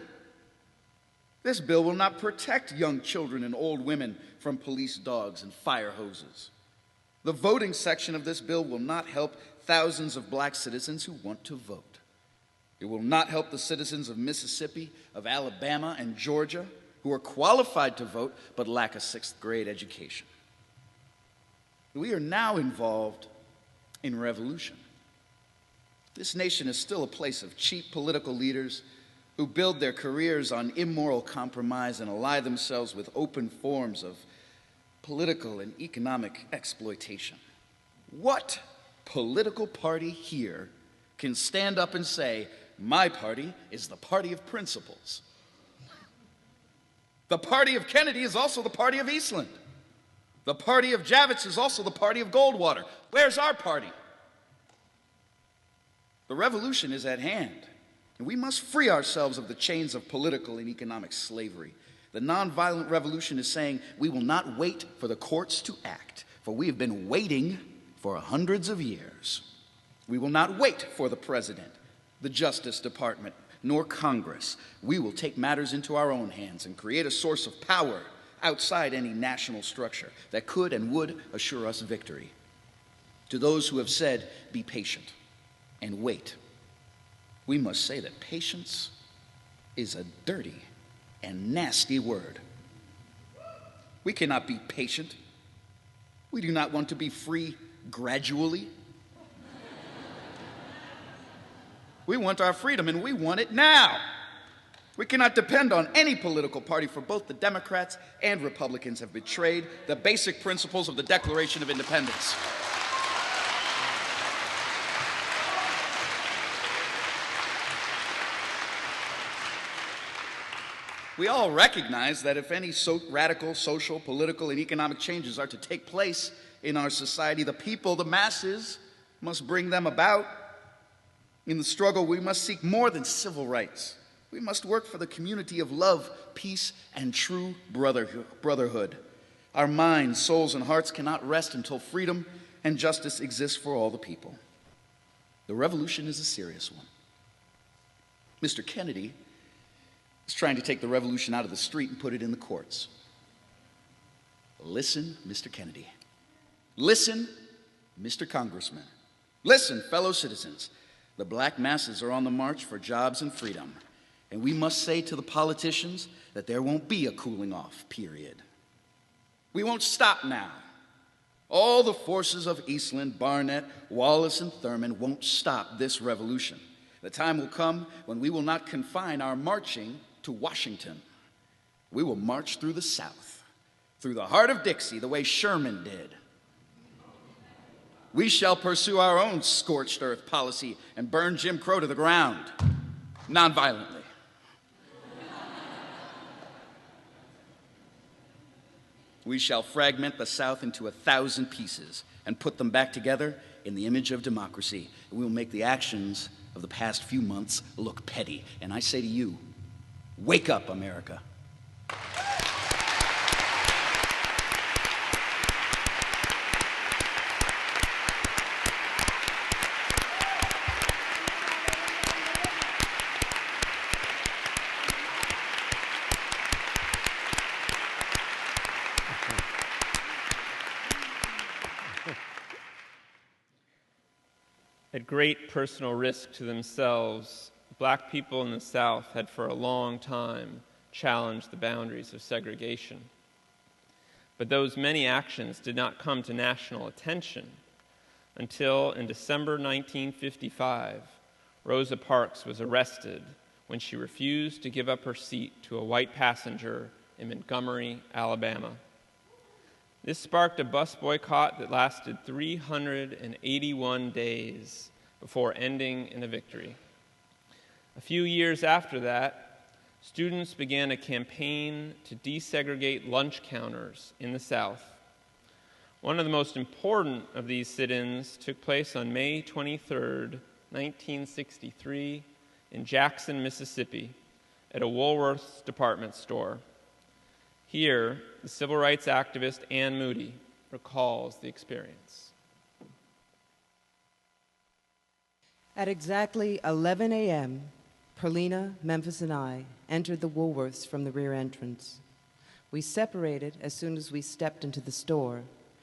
This bill will not protect young children and old women from police dogs and fire hoses. The voting section of this bill will not help thousands of black citizens who want to vote. It will not help the citizens of Mississippi, of Alabama, and Georgia who are qualified to vote but lack a sixth grade education. We are now involved in revolution. This nation is still a place of cheap political leaders who build their careers on immoral compromise and ally themselves with open forms of political and economic exploitation. What political party here can stand up and say, my party is the party of principles? The party of Kennedy is also the party of Eastland. The party of Javits is also the party of Goldwater. Where's our party? The revolution is at hand, and we must free ourselves of the chains of political and economic slavery. The nonviolent revolution is saying we will not wait for the courts to act, for we have been waiting for hundreds of years. We will not wait for the president, the Justice Department, nor Congress. We will take matters into our own hands and create a source of power outside any national structure that could and would assure us victory. To those who have said, be patient and wait, we must say that patience is a dirty and nasty word. We cannot be patient. We do not want to be free gradually. We want our freedom, and we want it now. We cannot depend on any political party, for both the Democrats and Republicans have betrayed the basic principles of the Declaration of Independence. We all recognize that if any radical social, political, and economic changes are to take place in our society, the people, the masses, must bring them about. In the struggle, we must seek more than civil rights. We must work for the community of love, peace, and true brotherhood. Our minds, souls, and hearts cannot rest until freedom and justice exist for all the people. The revolution is a serious one. Mr. Kennedy is trying to take the revolution out of the street and put it in the courts. Listen, Mr. Kennedy. Listen, Mr. Congressman. Listen, fellow citizens. The black masses are on the march for jobs and freedom, and we must say to the politicians that there won't be a cooling off period. We won't stop now. All the forces of Eastland, Barnett, Wallace, and Thurman won't stop this revolution. The time will come when we will not confine our marching to Washington. We will march through the South, through the heart of Dixie, the way Sherman did. We shall pursue our own scorched earth policy and burn Jim Crow to the ground, nonviolently. We shall fragment the South into 1,000 pieces and put them back together in the image of democracy. We will make the actions of the past few months look petty. And I say to you, wake up, America. At great personal risk to themselves, black people in the South had for a long time challenged the boundaries of segregation. But those many actions did not come to national attention until in December 1955, Rosa Parks was arrested when she refused to give up her seat to a white passenger in Montgomery, Alabama. This sparked a bus boycott that lasted 381 days before ending in a victory. A few years after that, students began a campaign to desegregate lunch counters in the South. One of the most important of these sit-ins took place on May 23, 1963, in Jackson, Mississippi, at a Woolworth's department store. Here, the civil rights activist Anne Moody recalls the experience. At exactly 11 a.m., Perlina, Memphis, and I entered the Woolworths from the rear entrance. We separated as soon as we stepped into the store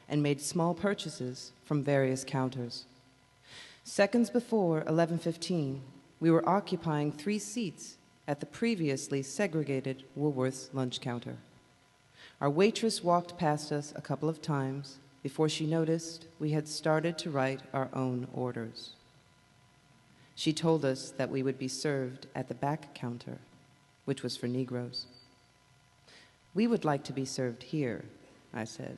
and made small purchases from various counters. Seconds before 11:15, we were occupying 3 seats at the previously segregated Woolworth's lunch counter. Our waitress walked past us a couple of times before she noticed we had started to write our own orders. She told us that we would be served at the back counter, which was for Negroes. "We would like to be served here," I said.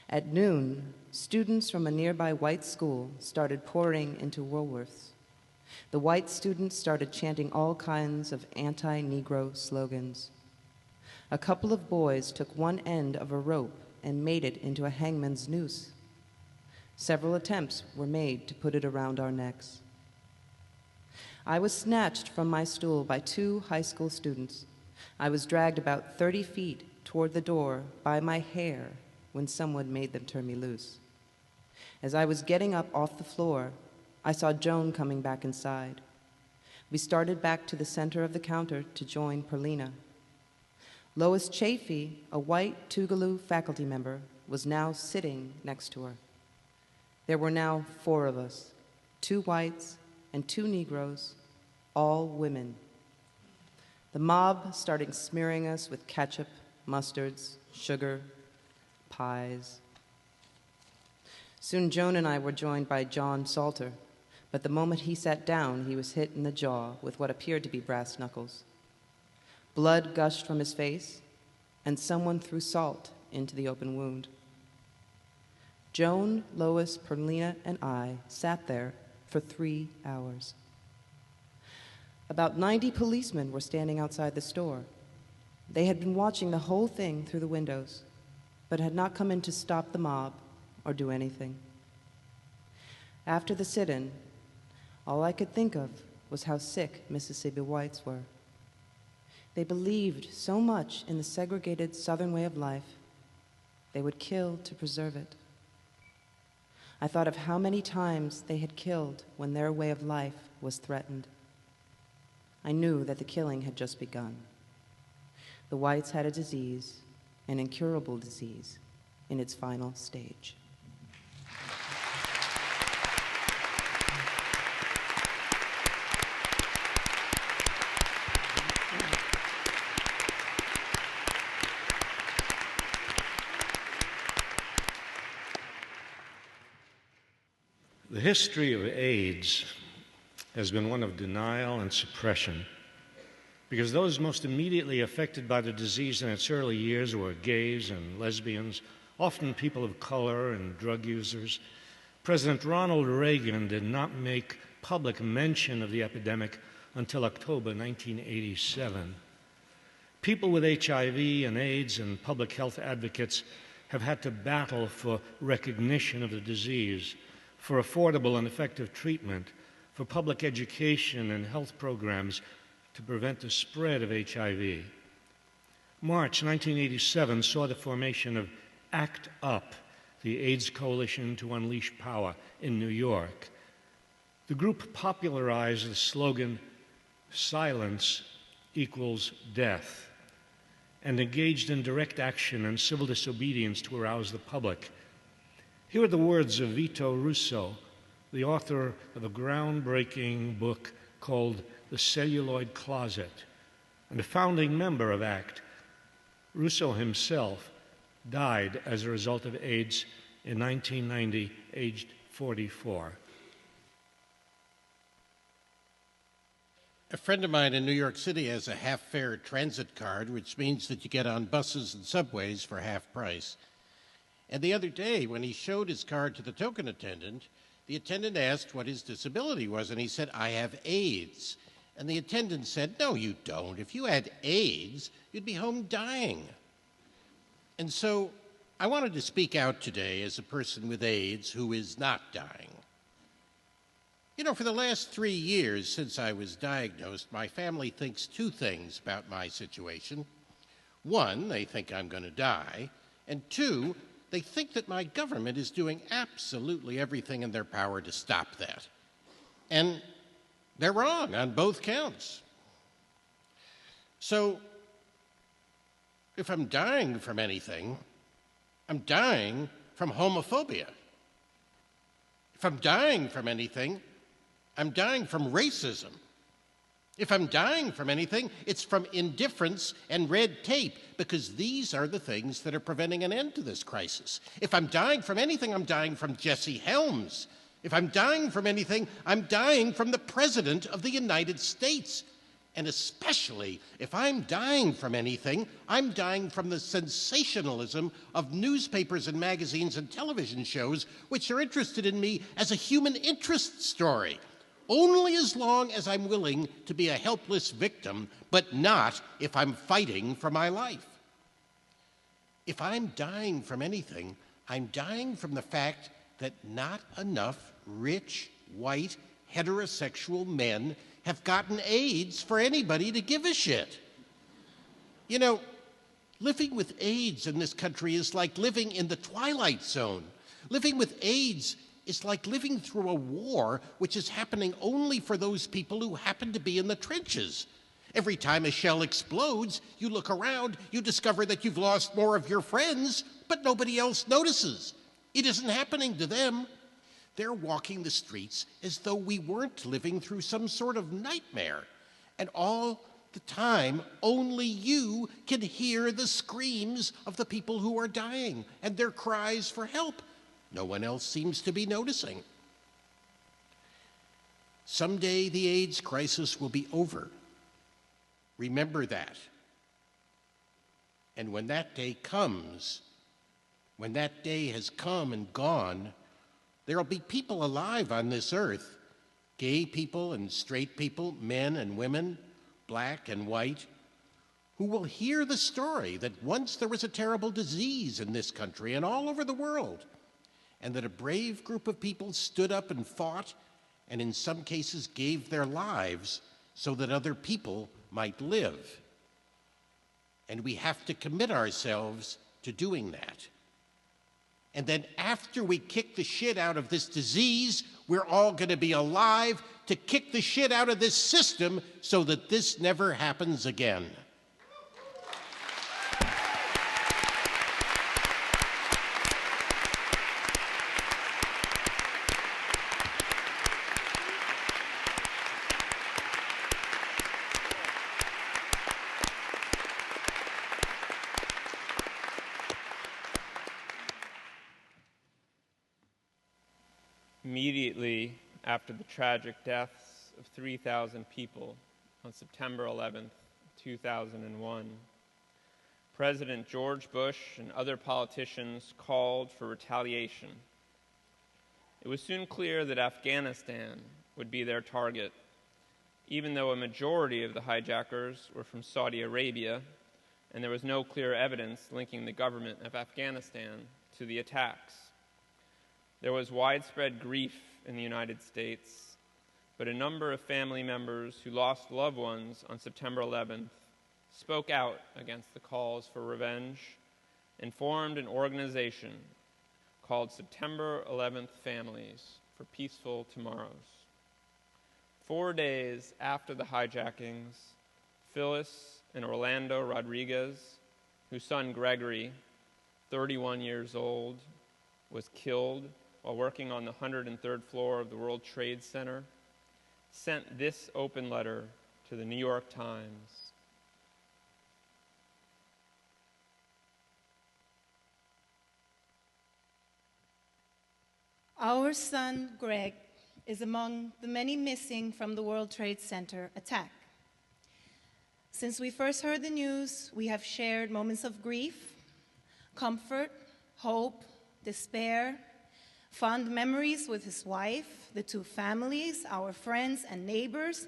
At noon, students from a nearby white school started pouring into Woolworths. The white students started chanting all kinds of anti-Negro slogans. A couple of boys took one end of a rope and made it into a hangman's noose. Several attempts were made to put it around our necks. I was snatched from my stool by 2 high school students. I was dragged about 30 feet toward the door by my hair when someone made them turn me loose. As I was getting up off the floor, I saw Joan coming back inside. We started back to the center of the counter to join Perlina. Lois Chafee, a white Tougaloo faculty member, was now sitting next to her. There were now 4 of us, 2 whites and 2 Negroes, all women. The mob started smearing us with ketchup, mustards, sugar, pies. Soon Joan and I were joined by John Salter, but the moment he sat down, he was hit in the jaw with what appeared to be brass knuckles. Blood gushed from his face, and someone threw salt into the open wound. Joan, Lois, Perlina, and I sat there for 3 hours. About 90 policemen were standing outside the store. They had been watching the whole thing through the windows, but had not come in to stop the mob or do anything. After the sit-in, all I could think of was how sick Mississippi whites were. They believed so much in the segregated Southern way of life, they would kill to preserve it. I thought of how many times they had killed when their way of life was threatened. I knew that the killing had just begun. The whites had a disease, an incurable disease, in its final stage. The history of AIDS has been one of denial and suppression, because those most immediately affected by the disease in its early years were gays and lesbians, often people of color and drug users. President Ronald Reagan did not make public mention of the epidemic until October 1987. People with HIV and AIDS and public health advocates have had to battle for recognition of the disease, for affordable and effective treatment, for public education and health programs to prevent the spread of HIV. March 1987 saw the formation of ACT UP, the AIDS Coalition to Unleash Power, in New York. The group popularized the slogan, "Silence equals death," and engaged in direct action and civil disobedience to arouse the public. Here are the words of Vito Russo, the author of a groundbreaking book called The Celluloid Closet, and a founding member of ACT. Russo himself died as a result of AIDS in 1990, aged 44. A friend of mine in New York City has a half-fare transit card, which means that you get on buses and subways for half price. And the other day, when he showed his card to the token attendant, the attendant asked what his disability was, and he said, "I have AIDS." And the attendant said, "No, you don't. If you had AIDS, you'd be home dying." And so I wanted to speak out today as a person with AIDS who is not dying. You know, for the last 3 years since I was diagnosed, my family thinks two things about my situation. One, they think I'm going to die. And two, they think that my government is doing absolutely everything in their power to stop that. And they're wrong on both counts. So, if I'm dying from anything, I'm dying from homophobia. If I'm dying from anything, I'm dying from racism. If I'm dying from anything, it's from indifference and red tape, because these are the things that are preventing an end to this crisis. If I'm dying from anything, I'm dying from Jesse Helms. If I'm dying from anything, I'm dying from the President of the United States. And especially if I'm dying from anything, I'm dying from the sensationalism of newspapers and magazines and television shows which are interested in me as a human interest story, only as long as I'm willing to be a helpless victim, but not if I'm fighting for my life. If I'm dying from anything, I'm dying from the fact that not enough rich, white, heterosexual men have gotten AIDS for anybody to give a shit. You know, living with AIDS in this country is like living in the Twilight Zone. Living with AIDS is like living through a war which is happening only for those people who happen to be in the trenches. Every time a shell explodes, you look around, you discover that you've lost more of your friends, but nobody else notices. It isn't happening to them. They're walking the streets as though we weren't living through some sort of nightmare. And all the time, only you can hear the screams of the people who are dying and their cries for help. No one else seems to be noticing. Someday the AIDS crisis will be over. Remember that. And when that day comes, when that day has come and gone, there'll be people alive on this earth, gay people and straight people, men and women, black and white, who will hear the story that once there was a terrible disease in this country and all over the world, and that a brave group of people stood up and fought, and in some cases gave their lives so that other people might live. And we have to commit ourselves to doing that. And then after we kick the shit out of this disease, we're all going to be alive to kick the shit out of this system so that this never happens again. Immediately after the tragic deaths of 3,000 people on September 11th, 2001, President George Bush and other politicians called for retaliation. It was soon clear that Afghanistan would be their target, even though a majority of the hijackers were from Saudi Arabia, and there was no clear evidence linking the government of Afghanistan to the attacks. There was widespread grief in the United States, but a number of family members who lost loved ones on September 11th spoke out against the calls for revenge and formed an organization called September 11th Families for Peaceful Tomorrows. 4 days after the hijackings, Phyllis and Orlando Rodriguez, whose son Gregory, 31 years old, was killed while working on the 103rd floor of the World Trade Center, sent this open letter to the New York Times. Our son, Greg, is among the many missing from the World Trade Center attack. Since we first heard the news, we have shared moments of grief, comfort, hope, despair, fond memories with his wife, the two families, our friends and neighbors,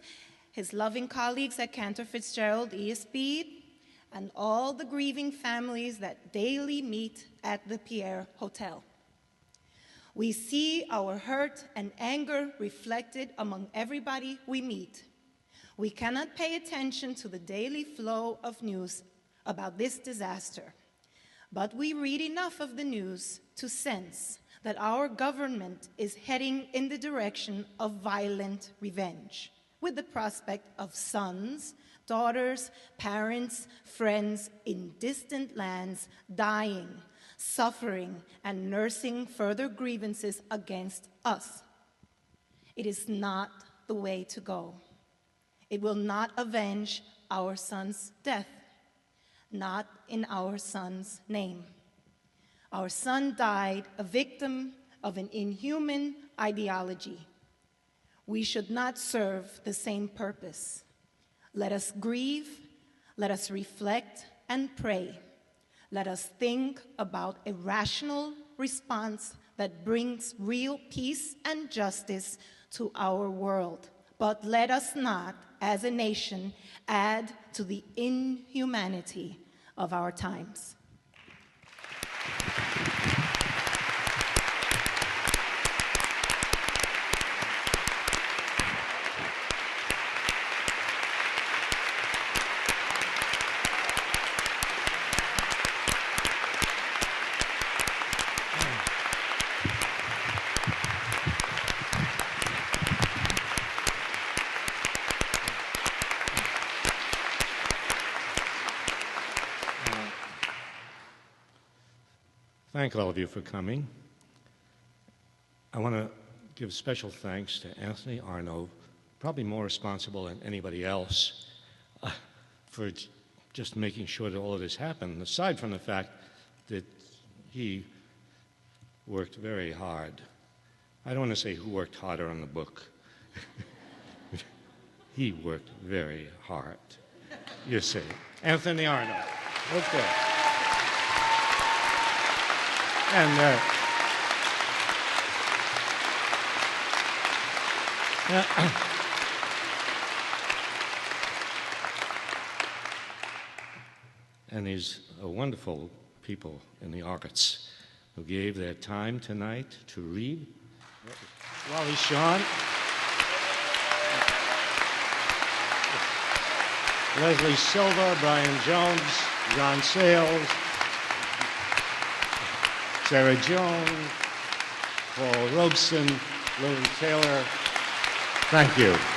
his loving colleagues at Cantor Fitzgerald ESB, and all the grieving families that daily meet at the Pierre Hotel. We see our hurt and anger reflected among everybody we meet. We cannot pay attention to the daily flow of news about this disaster, but we read enough of the news to sense that our government is heading in the direction of violent revenge, with the prospect of sons, daughters, parents, friends in distant lands dying, suffering, and nursing further grievances against us. It is not the way to go. It will not avenge our son's death, not in our son's name. Our son died a victim of an inhuman ideology. We should not serve the same purpose. Let us grieve, let us reflect and pray. Let us think about a rational response that brings real peace and justice to our world. But let us not, as a nation, add to the inhumanity of our times. Thank all of you for coming. I want to give special thanks to Anthony Arno, probably more responsible than anybody else, for just making sure that all of this happened, aside from the fact that he worked very hard. I don't want to say who worked harder on the book. He worked very hard. You see. Anthony Arno. Okay. And and these wonderful people in the arts who gave their time tonight to read. Wally Shawn, Leslie Silva, Brian Jones, John Sayles, Sarah Jones, Paul Robeson, Lily Taylor. Thank you.